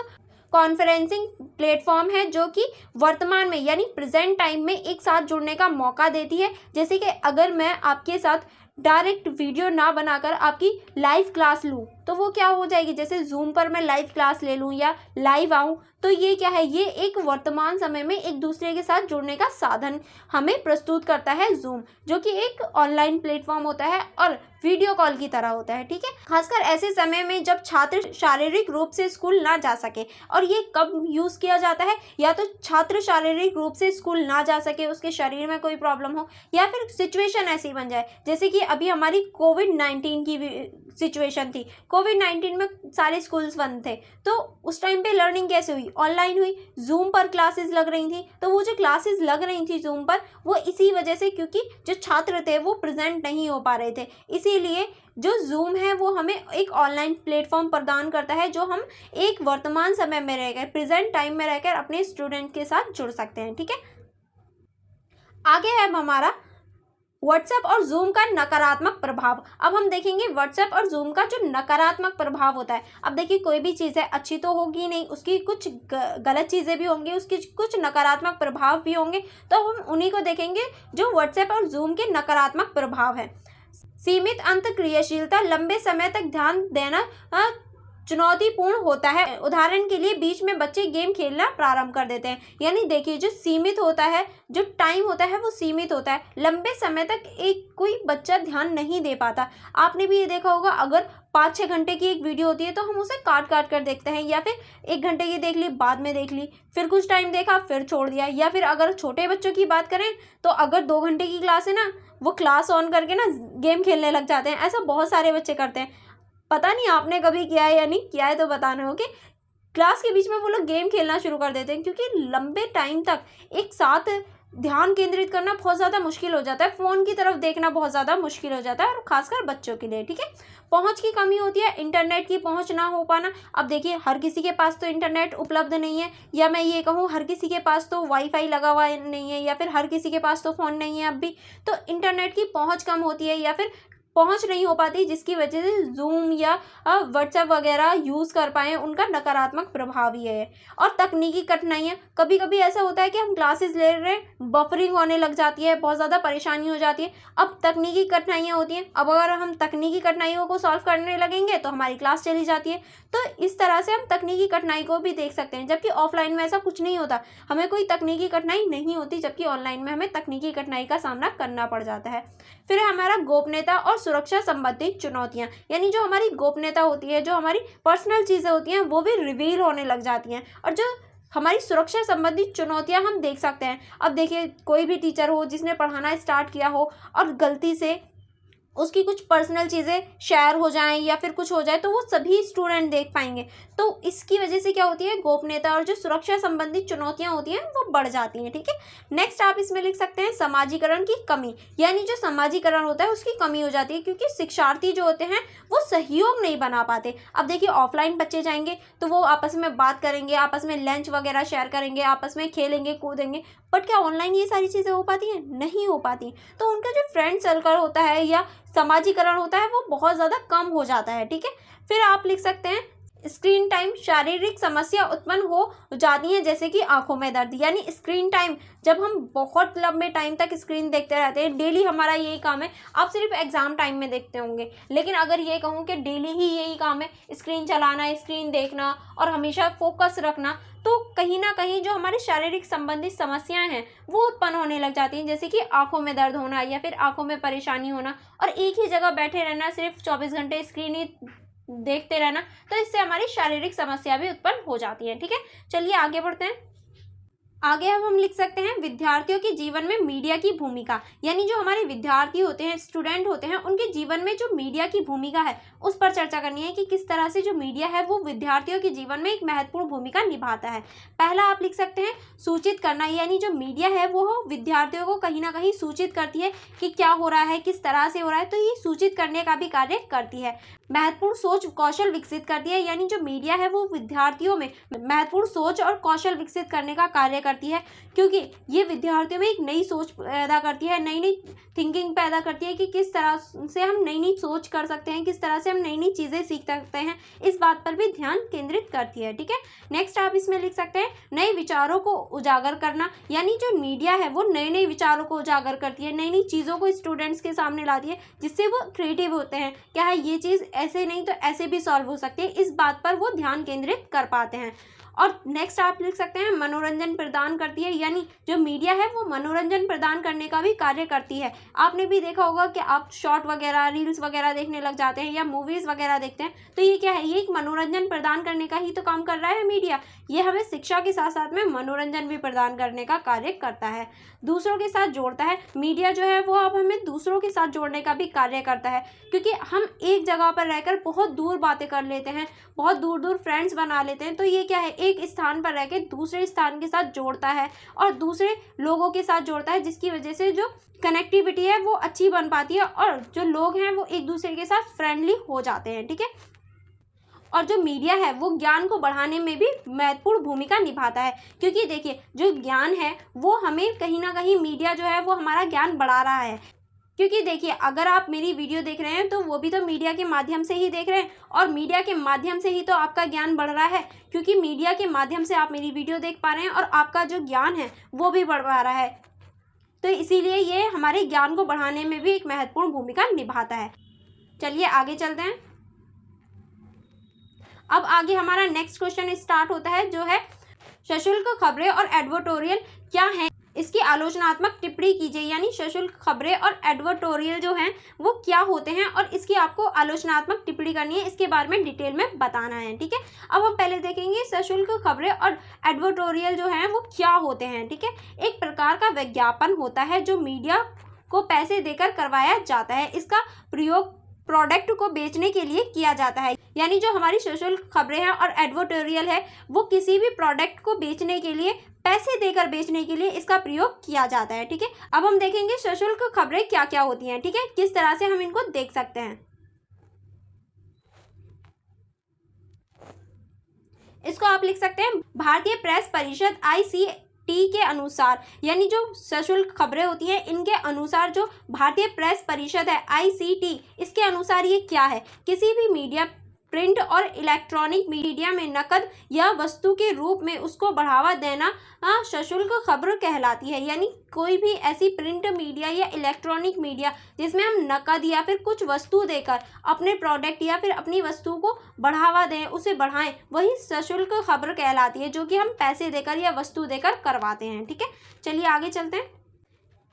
कॉन्फ्रेंसिंग प्लेटफॉर्म है जो कि वर्तमान में यानी प्रेजेंट टाइम में एक साथ जुड़ने का मौका देती है। जैसे कि अगर मैं आपके साथ डायरेक्ट वीडियो ना बनाकर आपकी लाइव क्लास लूँ तो वो क्या हो जाएगी, जैसे जूम पर मैं लाइव क्लास ले लूँ या लाइव आऊँ, तो ये क्या है, ये एक वर्तमान समय में एक दूसरे के साथ जुड़ने का साधन हमें प्रस्तुत करता है जूम, जो कि एक ऑनलाइन प्लेटफॉर्म होता है और वीडियो कॉल की तरह होता है। ठीक है, खासकर ऐसे समय में जब छात्र शारीरिक रूप से स्कूल ना जा सके। और ये कब यूज़ किया जाता है, या तो छात्र शारीरिक रूप से स्कूल ना जा सके, उसके शरीर में कोई प्रॉब्लम हो, या फिर सिचुएशन ऐसी बन जाए जैसे कि अभी हमारी कोविड-19 की सिचुएशन थी। कोविड-19 में सारे स्कूल्स बंद थे, तो उस टाइम पे लर्निंग कैसे हुई, ऑनलाइन हुई। जूम पर क्लासेस लग रही थी, तो वो जो क्लासेस लग रही थी जूम पर, वो इसी वजह से, क्योंकि जो छात्र थे वो प्रेजेंट नहीं हो पा रहे थे, इसीलिए जो जूम है वो हमें एक ऑनलाइन प्लेटफॉर्म प्रदान करता है, जो हम एक वर्तमान समय में रहकर, प्रेजेंट टाइम में रहकर अपने स्टूडेंट के साथ जुड़ सकते हैं। ठीक है, आगे है हमारा व्हाट्सएप और जूम का नकारात्मक प्रभाव। अब हम देखेंगे व्हाट्सएप और जूम का जो नकारात्मक प्रभाव होता है। अब देखिए, कोई भी चीज़ है अच्छी तो होगी नहीं, उसकी कुछ गलत चीज़ें भी होंगी, उसके कुछ नकारात्मक प्रभाव भी होंगे, तो हम उन्हीं को देखेंगे जो व्हाट्सएप और जूम के नकारात्मक प्रभाव है। सीमित अंतःक्रियाशीलता, लंबे समय तक ध्यान देना चुनौतीपूर्ण होता है। उदाहरण के लिए बीच में बच्चे गेम खेलना प्रारंभ कर देते हैं। यानी देखिए, जो सीमित होता है, जो टाइम होता है वो सीमित होता है, लंबे समय तक एक कोई बच्चा ध्यान नहीं दे पाता। आपने भी ये देखा होगा, अगर 5-6 घंटे की एक वीडियो होती है तो हम उसे काट काट कर देखते हैं, या फिर 1 घंटे की देख ली, बाद में देख ली, फिर कुछ टाइम देखा, फिर छोड़ दिया। या फिर अगर छोटे बच्चों की बात करें तो अगर 2 घंटे की क्लास है ना, वो क्लास ऑन करके ना गेम खेलने लग जाते हैं। ऐसा बहुत सारे बच्चे करते हैं, पता नहीं आपने कभी किया है या नहीं किया है, तो बताना हो कि क्लास के बीच में वो लोग गेम खेलना शुरू कर देते हैं, क्योंकि लंबे टाइम तक एक साथ ध्यान केंद्रित करना बहुत ज़्यादा मुश्किल हो जाता है, फ़ोन की तरफ देखना बहुत ज़्यादा मुश्किल हो जाता है, और खासकर बच्चों के लिए। ठीक है, पहुंच की कमी होती है, इंटरनेट की पहुंच ना हो पाना। अब देखिए, हर किसी के पास तो इंटरनेट उपलब्ध नहीं है, या मैं ये कहूँ हर किसी के पास तो वाईफाई लगा हुआ नहीं है, या फिर हर किसी के पास तो फ़ोन नहीं है अब भी, तो इंटरनेट की पहुंच कम होती है या फिर पहुंच नहीं हो पाती, जिसकी वजह से जूम या व्हाट्सएप वगैरह यूज़ कर पाएँ, उनका नकारात्मक प्रभाव ये है। और तकनीकी कठिनाइयाँ, कभी कभी ऐसा होता है कि हम क्लासेस ले रहे हैं, बफरिंग होने लग जाती है, बहुत ज़्यादा परेशानी हो जाती है। अब तकनीकी कठिनाइयाँ होती हैं, अब अगर हम तकनीकी कठिनाइयों को सॉल्व करने लगेंगे तो हमारी क्लास चली जाती है। तो इस तरह से हम तकनीकी कठिनाई को भी देख सकते हैं, जबकि ऑफलाइन में ऐसा कुछ नहीं होता, हमें कोई तकनीकी कठिनाई नहीं होती, जबकि ऑनलाइन में हमें तकनीकी कठिनाई का सामना करना पड़ जाता है। फिर हमारा गोपनीयता और सुरक्षा संबंधित चुनौतियां, यानी जो हमारी गोपनीयता होती है, जो हमारी पर्सनल चीज़ें होती हैं, वो भी रिवील होने लग जाती हैं, और जो हमारी सुरक्षा संबंधित चुनौतियां हम देख सकते हैं। अब देखिए, कोई भी टीचर हो जिसने पढ़ाना स्टार्ट किया हो और गलती से उसकी कुछ पर्सनल चीज़ें शेयर हो जाएं या फिर कुछ हो जाए, तो वो सभी स्टूडेंट देख पाएंगे। तो इसकी वजह से क्या होती है, गोपनीयता और जो सुरक्षा संबंधित चुनौतियां होती हैं वो बढ़ जाती हैं। ठीक है, नेक्स्ट आप इसमें लिख सकते हैं समाजीकरण की कमी, यानी जो समाजीकरण होता है उसकी कमी हो जाती है, क्योंकि शिक्षार्थी जो होते हैं वो सहयोग नहीं बना पाते। अब देखिए, ऑफलाइन बच्चे जाएंगे तो वो आपस में बात करेंगे, आपस में लंच वगैरह शेयर करेंगे, आपस में खेलेंगे कूदेंगे, बट क्या ऑनलाइन ये सारी चीज़ें हो पाती हैं? नहीं हो पाती। तो उनका जो फ्रेंड सर्कल होता है या समाजीकरण होता है वो बहुत ज़्यादा कम हो जाता है। ठीक है, फिर आप लिख सकते हैं स्क्रीन टाइम, शारीरिक समस्या उत्पन्न हो जाती हैं, जैसे कि आंखों में दर्द। यानी स्क्रीन टाइम, जब हम बहुत लंबे टाइम तक स्क्रीन देखते रहते हैं, डेली हमारा यही काम है, आप सिर्फ एग्जाम टाइम में देखते होंगे, लेकिन अगर ये कहूँ कि डेली ही यही काम है, स्क्रीन चलाना, स्क्रीन देखना और हमेशा फोकस रखना, तो कहीं ना कहीं जो हमारे शारीरिक संबंधित समस्याएं हैं वो उत्पन्न होने लग जाती हैं, जैसे कि आंखों में दर्द होना या फिर आंखों में परेशानी होना, और एक ही जगह बैठे रहना, सिर्फ 24 घंटे स्क्रीन ही देखते रहना, तो इससे हमारी शारीरिक समस्या भी उत्पन्न हो जाती है। ठीक है, चलिए आगे बढ़ते हैं। आगे अब हम लिख सकते हैं विद्यार्थियों के जीवन में मीडिया की भूमिका, यानी जो हमारे विद्यार्थी होते हैं, स्टूडेंट होते हैं, उनके जीवन में जो मीडिया की भूमिका है उस पर चर्चा करनी है कि किस तरह से जो मीडिया है वो विद्यार्थियों के जीवन में एक महत्वपूर्ण भूमिका निभाता है। पहला आप लिख सकते हैं सूचित करना, यानी जो मीडिया है वो विद्यार्थियों को कहीं ना कहीं सूचित करती है कि क्या हो रहा है, किस तरह से हो रहा है, तो ये सूचित करने का भी कार्य करती है। महत्वपूर्ण सोच कौशल विकसित करती है, यानी जो मीडिया है वो विद्यार्थियों में महत्वपूर्ण सोच और कौशल विकसित करने का कार्य करती है, क्योंकि ये विद्यार्थियों में एक नई सोच पैदा करती है, नई नई थिंकिंग पैदा करती है कि किस तरह से हम नई नई सोच कर सकते हैं, किस तरह से हम नई नई चीज़ें सीख सकते हैं, इस बात पर भी ध्यान केंद्रित करती है। ठीक है, नेक्स्ट आप इसमें लिख सकते हैं नए विचारों को उजागर करना, यानी जो मीडिया है वो नए नए विचारों को उजागर करती है, नई नई चीज़ों को स्टूडेंट्स के सामने लाती है, जिससे वो क्रिएटिव होते हैं, क्या है ये चीज़ ऐसे नहीं तो ऐसे भी सॉल्व हो सकती है, इस बात पर वो ध्यान केंद्रित कर पाते हैं। और नेक्स्ट आप लिख सकते हैं मनोरंजन प्रदान करती है, यानी जो मीडिया है वो मनोरंजन प्रदान करने का भी कार्य करती है। आपने भी देखा होगा कि आप शॉर्ट वगैरह, रील्स वगैरह देखने लग जाते हैं या मूवीज़ वगैरह देखते हैं, तो ये क्या है, ये एक मनोरंजन प्रदान करने का ही तो काम कर रहा है मीडिया। ये हमें शिक्षा के साथ साथ में मनोरंजन भी प्रदान करने का कार्य करता है, दूसरों के साथ जोड़ता है। मीडिया जो है वो अब हमें दूसरों के साथ जोड़ने का भी कार्य करता है, क्योंकि हम एक जगह पर रहकर बहुत दूर बातें कर लेते हैं, बहुत दूर दूर फ्रेंड्स बना लेते हैं, तो ये क्या है, एक स्थान पर रह के दूसरे स्थान के साथ जोड़ता है और दूसरे लोगों के साथ जोड़ता है, जिसकी वजह से जो कनेक्टिविटी है वो अच्छी बन पाती है और जो लोग हैं वो एक दूसरे के साथ फ्रेंडली हो जाते हैं। ठीक है, और जो मीडिया है वो ज्ञान को बढ़ाने में भी महत्वपूर्ण भूमिका निभाता है, क्योंकि देखिए जो ज्ञान है वो हमें कहीं ना कहीं मीडिया जो है वो हमारा ज्ञान बढ़ा रहा है, क्योंकि देखिए अगर आप मेरी वीडियो देख रहे हैं तो वो भी तो मीडिया के माध्यम से ही देख रहे हैं, और मीडिया के माध्यम से ही तो आपका ज्ञान बढ़ रहा है, क्योंकि मीडिया के माध्यम से आप मेरी वीडियो देख पा रहे हैं और आपका जो ज्ञान है वो भी बढ़ पा रहा है, तो इसीलिए ये हमारे ज्ञान को बढ़ाने में भी एक महत्वपूर्ण भूमिका निभाता है। चलिए आगे चलते हैं। अब आगे हमारा नेक्स्ट क्वेश्चन स्टार्ट होता है, जो है सशुल्क खबरें और एडवर्टोरियल क्या है, इसकी आलोचनात्मक टिप्पणी कीजिए। यानी सशुल्क खबरें और एडवर्टोरियल जो हैं वो क्या होते हैं और इसकी आपको आलोचनात्मक टिप्पणी करनी है, इसके बारे में डिटेल में बताना है। ठीक है, अब हम पहले देखेंगे सशुल्क खबरें और एडवर्टोरियल जो हैं वो क्या होते हैं। ठीक है, एक प्रकार का विज्ञापन होता है जो मीडिया को पैसे देकर करवाया जाता है, इसका प्रयोग प्रोडक्ट को बेचने के लिए किया जाता है। यानी जो हमारी सशुल्क खबरें हैं और एडवर्टोरियल है वो किसी भी प्रोडक्ट को बेचने के लिए, पैसे देकर बेचने के लिए इसका प्रयोग किया जाता है। ठीक है, अब हम देखेंगे सशुल्क खबरें क्या क्या होती हैं। ठीक है, किस तरह से हम इनको देख सकते हैं। इसको आप लिख सकते हैं भारतीय प्रेस परिषद ICT के अनुसार, यानी जो सशुल्क खबरें होती हैं इनके अनुसार जो भारतीय प्रेस परिषद है ICT, इसके अनुसार ये क्या है, किसी भी मीडिया, प्रिंट और इलेक्ट्रॉनिक मीडिया में नकद या वस्तु के रूप में उसको बढ़ावा देना सशुल्क खबर कहलाती है। यानी कोई भी ऐसी प्रिंट मीडिया या इलेक्ट्रॉनिक मीडिया जिसमें हम नकद या फिर कुछ वस्तु देकर अपने प्रोडक्ट या फिर अपनी वस्तु को बढ़ावा दें, उसे बढ़ाएं, वही सशुल्क खबर कहलाती है, जो कि हम पैसे देकर या वस्तु देकर करवाते हैं। ठीक है, चलिए आगे चलते हैं।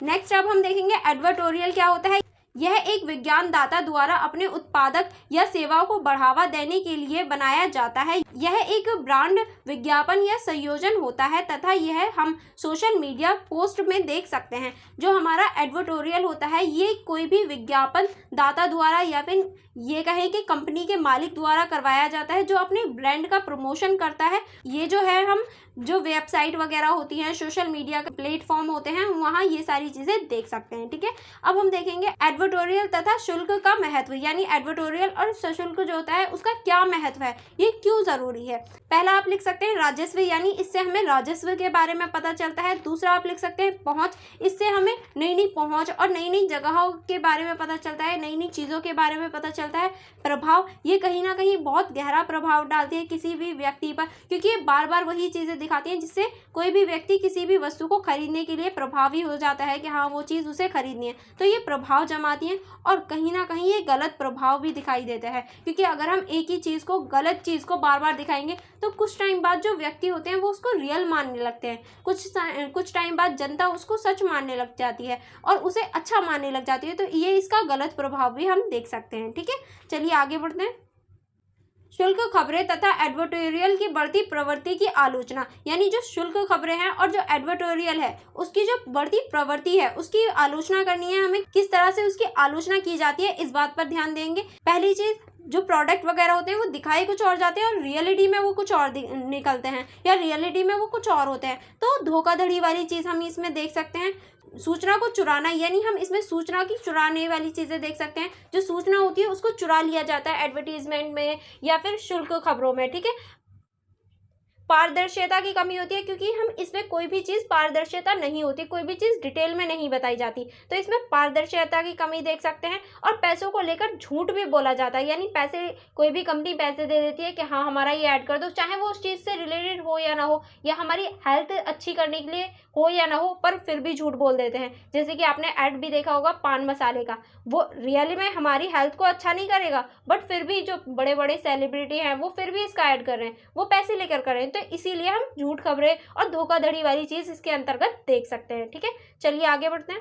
नेक्स्ट अब हम देखेंगे एडवर्टोरियल क्या होता है। यह एक विज्ञानदाता द्वारा अपने उत्पादक या सेवाओं को बढ़ावा देने के लिए बनाया जाता है। यह एक ब्रांड विज्ञापन या संयोजन होता है तथा यह हम सोशल मीडिया पोस्ट में देख सकते हैं। जो हमारा एडवर्टोरियल होता है ये कोई भी विज्ञापन दाता द्वारा या फिर ये कहें कि कंपनी के मालिक द्वारा करवाया जाता है, जो अपने ब्रांड का प्रमोशन करता है। ये जो है हम जो वेबसाइट वगैरह होती हैं, सोशल मीडिया के प्लेटफॉर्म होते हैं, वहाँ ये सारी चीज़ें देख सकते हैं। ठीक है, अब हम देखेंगे एडवर्टोरियल तथा शुल्क का महत्व, यानी एडवर्टोरियल और सशुल्क जो होता है उसका क्या महत्व है, ये क्यों ज़रूरी है। पहला आप लिख सकते हैं राजस्व, यानी इससे हमें राजस्व के बारे में पता चलता है। दूसरा आप लिख सकते हैं पहुँच, इससे हमें नई नई पहुँच और नई नई जगहों के बारे में पता चलता है, नई नई चीज़ों के बारे में पता चलता है। प्रभाव, ये कहीं ना कहीं बहुत गहरा प्रभाव डालती है किसी भी व्यक्ति पर, क्योंकि ये बार बार वही चीज़ें दिखाती हैं जिससे कोई भी व्यक्ति किसी भी वस्तु को खरीदने के लिए प्रभावी हो जाता है कि हाँ वो चीज़ उसे खरीदनी है। तो ये प्रभाव जमाती हैं और कहीं ना कहीं ये गलत प्रभाव भी दिखाई देता है, क्योंकि अगर हम एक ही चीज़ को, गलत चीज़ को बार बार दिखाएंगे तो कुछ टाइम बाद जो व्यक्ति होते हैं वो उसको रियल मानने लगते हैं, कुछ टाइम बाद जनता उसको सच मानने लग जाती है और उसे अच्छा मानने लग जाती है। तो ये इसका गलत प्रभाव भी हम देख सकते हैं। ठीक है, चलिए आगे बढ़ते हैं। शुल्क खबरें तथा एडवर्टोरियल की बढ़ती प्रवृत्ति की आलोचना, यानी जो शुल्क खबरें हैं और जो एडवर्टोरियल है उसकी जो बढ़ती प्रवृत्ति है उसकी आलोचना करनी है। हमें किस तरह से उसकी आलोचना की जाती है इस बात पर ध्यान देंगे। पहली चीज, जो प्रोडक्ट वगैरह होते हैं वो दिखाए कुछ और जाते हैं और रियलिटी में वो कुछ और निकलते हैं, या रियलिटी में वो कुछ और होते हैं। तो धोखाधड़ी वाली चीज़ हम इसमें देख सकते हैं। सूचना को चुराना, यानी हम इसमें सूचना की चुराने वाली चीज़ें देख सकते हैं। जो सूचना होती है उसको चुरा लिया जाता है एडवर्टीजमेंट में या फिर शुल्क खबरों में। ठीक है, पारदर्शिता की कमी होती है, क्योंकि हम इसमें कोई भी चीज़ पारदर्शिता नहीं होती, कोई भी चीज़ डिटेल में नहीं बताई जाती, तो इसमें पारदर्शिता की कमी देख सकते हैं। और पैसों को लेकर झूठ भी बोला जाता है, यानी पैसे, कोई भी कंपनी पैसे दे देती है कि हाँ हमारा ये ऐड कर दो, चाहे वो उस चीज़ से रिलेटेड हो या ना हो, या हमारी हेल्थ अच्छी करने के लिए हो या ना हो, पर फिर भी झूठ बोल देते हैं। जैसे कि आपने ऐड भी देखा होगा पान मसाले का, वो रियली में हमारी हेल्थ को अच्छा नहीं करेगा, बट फिर भी जो बड़े बड़े सेलिब्रिटी हैं वो फिर भी इसका ऐड कर रहे हैं, वो पैसे लेकर कर रहे हैं। तो इसीलिए हम झूठ खबरें और धोखाधड़ी वाली चीज़ इसके अंतर्गत देख सकते हैं। ठीक है, चलिए आगे बढ़ते हैं।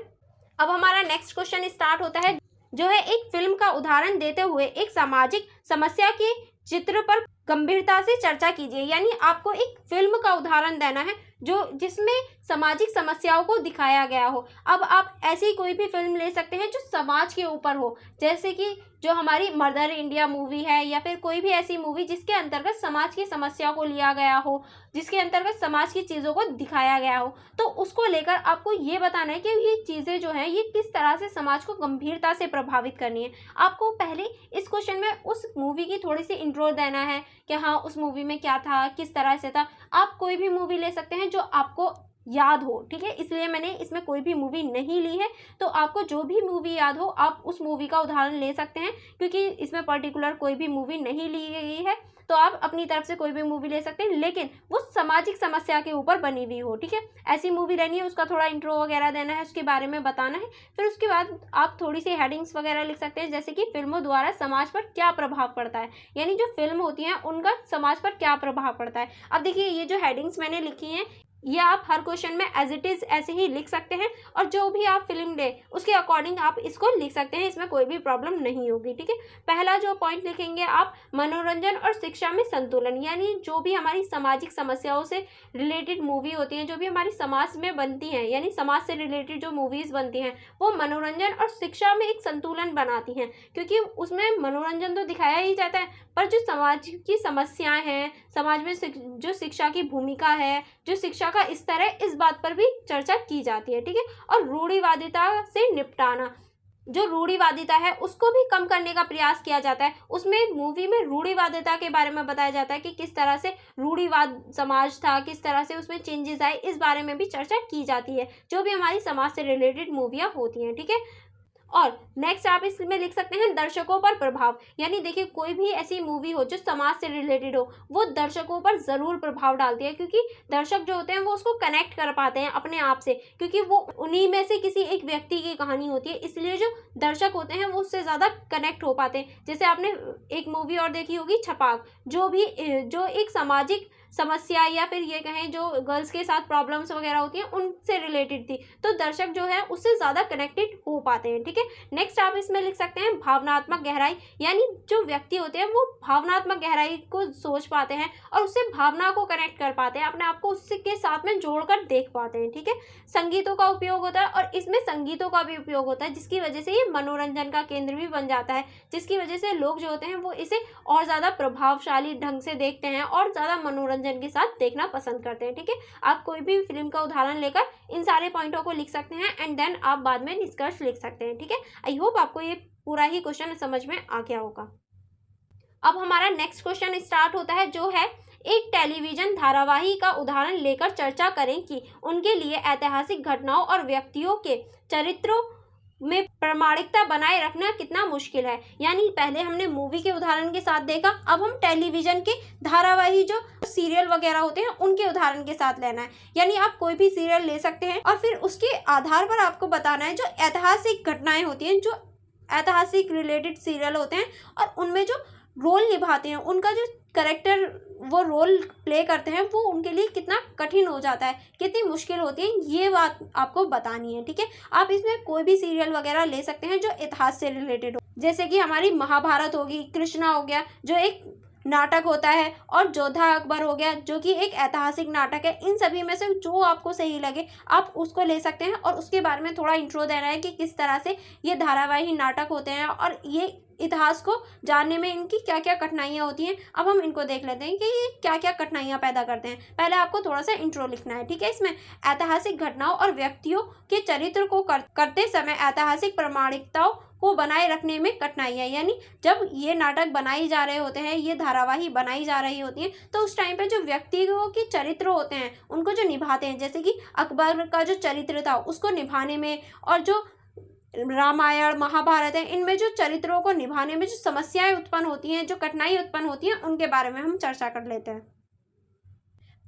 अब हमारा नेक्स्ट क्वेश्चन स्टार्ट होता है, जो है एक फिल्म का उदाहरण देते हुए एक सामाजिक समस्या के चित्र पर गंभीरता से चर्चा कीजिए। यानी आपको एक फिल्म का उदाहरण देना है जो जिसमें सामाजिक समस्याओं को दिखाया गया हो। अब आप ऐसी कोई भी फिल्म ले सकते हैं जो समाज के ऊपर हो, जैसे कि जो हमारी मदर इंडिया मूवी है, या फिर कोई भी ऐसी मूवी जिसके अंतर्गत समाज की समस्या को लिया गया हो, जिसके अंतर्गत समाज की चीज़ों को दिखाया गया हो, तो उसको लेकर आपको ये बताना है कि ये चीज़ें जो हैं ये किस तरह से समाज को गंभीरता से प्रभावित करनी है। आपको पहले इस क्वेश्चन में उस मूवी की थोड़ी सी इंट्रो देना है कि हाँ उस मूवी में क्या था, किस तरह से था। आप कोई भी मूवी ले सकते हैं जो आपको याद हो, ठीक है, इसलिए मैंने इसमें कोई भी मूवी नहीं ली है। तो आपको जो भी मूवी याद हो आप उस मूवी का उदाहरण ले सकते हैं, क्योंकि इसमें पर्टिकुलर कोई भी मूवी नहीं ली गई है। तो आप अपनी तरफ से कोई भी मूवी ले सकते हैं, लेकिन वो सामाजिक समस्या के ऊपर बनी हुई हो। ठीक है, ऐसी मूवी रहनी है, उसका थोड़ा इंट्रो वगैरह देना है, उसके बारे में बताना है। फिर उसके बाद आप थोड़ी सी हेडिंग्स वगैरह लिख सकते हैं, जैसे कि फिल्मों द्वारा समाज पर क्या प्रभाव पड़ता है, यानी जो फिल्म होती हैं उनका समाज पर क्या प्रभाव पड़ता है। अब देखिए ये जो हेडिंग्स मैंने लिखी हैं ये आप हर क्वेश्चन में एज इट इज़ ऐसे ही लिख सकते हैं और जो भी आप फिल्म ले उसके अकॉर्डिंग आप इसको लिख सकते हैं, इसमें कोई भी प्रॉब्लम नहीं होगी। ठीक है, पहला जो पॉइंट लिखेंगे आप, मनोरंजन और शिक्षा में संतुलन, यानी जो भी हमारी सामाजिक समस्याओं से रिलेटेड मूवी होती हैं, जो भी हमारी समाज में बनती हैं, यानी समाज से रिलेटेड जो मूवीज़ बनती हैं वो मनोरंजन और शिक्षा में एक संतुलन बनाती हैं, क्योंकि उसमें मनोरंजन तो दिखाया ही जाता है पर जो समाज की समस्याएं हैं, समाज में जो शिक्षा की भूमिका है, जो शिक्षा का स्तर है, इस बात पर भी चर्चा की जाती है। ठीक है, और रूढ़िवादिता से निपटाना, जो रूढ़िवादिता है उसको भी कम करने का प्रयास किया जाता है। उसमें मूवी में रूढ़िवादिता के बारे में बताया जाता है कि किस तरह से रूढ़िवाद समाज था, किस तरह से उसमें चेंजेस आए, इस बारे में भी चर्चा की जाती है जो भी हमारी समाज से रिलेटेड मूवियाँ होती हैं। ठीक है, और नेक्स्ट आप इसमें लिख सकते हैं दर्शकों पर प्रभाव, यानी देखिए कोई भी ऐसी मूवी हो जो समाज से रिलेटेड हो वो दर्शकों पर ज़रूर प्रभाव डालती है, क्योंकि दर्शक जो होते हैं वो उसको कनेक्ट कर पाते हैं अपने आप से, क्योंकि वो उन्हीं में से किसी एक व्यक्ति की कहानी होती है, इसलिए जो दर्शक होते हैं वो उससे ज़्यादा कनेक्ट हो पाते हैं। जैसे आपने एक मूवी और देखी होगी छपाक, जो एक सामाजिक समस्या या फिर ये कहें जो गर्ल्स के साथ प्रॉब्लम्स वगैरह होती हैं उनसे रिलेटेड थी, तो दर्शक जो है उससे ज़्यादा कनेक्टेड हो पाते हैं। ठीक है, नेक्स्ट आप इसमें लिख सकते हैं भावनात्मक गहराई, यानी जो व्यक्ति होते हैं वो भावनात्मक गहराई को सोच पाते हैं और उससे भावना को कनेक्ट कर पाते हैं, अपने आप को उसके साथ में जोड़कर देख पाते हैं। ठीक है, संगीतों का उपयोग होता है और इसमें संगीतों का भी उपयोग होता है, जिसकी वजह से ये मनोरंजन का केंद्र भी बन जाता है, जिसकी वजह से लोग जो होते हैं वो इसे और ज़्यादा प्रभावशाली ढंग से देखते हैं और ज़्यादा मनोरंजन के साथ देखना पसंद करते हैं। ठीक है, आप कोई भी फिल्म का उदाहरण लेकर इन सारे पॉइंटों को लिख सकते हैं एंड देन आप बाद में निष्कर्ष लिख सकते हैं। ठीक है, आई होप आपको ये पूरा ही क्वेश्चन समझ में आ गया होगा। अब हमारा नेक्स्ट क्वेश्चन स्टार्ट होता है जो है, एक टेलीविजन धारावाहिक का उदाहरण लेकर चर्चा करें कि उनके लिए ऐतिहासिक घटनाओं और व्यक्तियों के चरित्रों में प्रामाणिकता बनाए रखना कितना मुश्किल है। यानी पहले हमने मूवी के उदाहरण के साथ देखा, अब हम टेलीविजन के धारावाहिक जो सीरियल वगैरह होते हैं उनके उदाहरण के साथ लेना है। यानी आप कोई भी सीरियल ले सकते हैं और फिर उसके आधार पर आपको बताना है जो ऐतिहासिक घटनाएं होती हैं, जो ऐतिहासिक रिलेटेड सीरियल होते हैं और उनमें जो रोल निभाते हैं, उनका जो करेक्टर वो रोल प्ले करते हैं, वो उनके लिए कितना कठिन हो जाता है, कितनी मुश्किल होती है, ये बात आपको बतानी है। ठीक है, आप इसमें कोई भी सीरियल वगैरह ले सकते हैं जो इतिहास से रिलेटेड हो, जैसे कि हमारी महाभारत होगी, कृष्णा हो गया जो एक नाटक होता है, और जोधा अकबर हो गया जो कि एक ऐतिहासिक नाटक है। इन सभी में से जो आपको सही लगे आप उसको ले सकते हैं और उसके बारे में थोड़ा इंट्रो देना है कि किस तरह से ये धारावाहिक नाटक होते हैं और ये इतिहास को जानने में इनकी क्या क्या कठिनाइयाँ होती हैं। अब हम इनको देख लेते हैं कि ये क्या क्या कठिनाइयाँ पैदा करते हैं। पहले आपको थोड़ा सा इंट्रो लिखना है। ठीक है, इसमें ऐतिहासिक घटनाओं और व्यक्तियों के चरित्र को करते समय ऐतिहासिक प्रामाणिकताओं को बनाए रखने में कठिनाइयाँ, यानी जब ये नाटक बनाए जा रहे होते हैं, ये धारावाहिक बनाई जा रही होती हैं, तो उस टाइम पे जो व्यक्तियों के चरित्र होते हैं उनको जो निभाते हैं, जैसे कि अकबर का जो चरित्र था उसको निभाने में, और जो रामायण महाभारत है इनमें जो चरित्रों को निभाने में जो समस्याएं उत्पन्न होती हैं, जो कठिनाई उत्पन्न होती हैं, उनके बारे में हम चर्चा कर लेते हैं।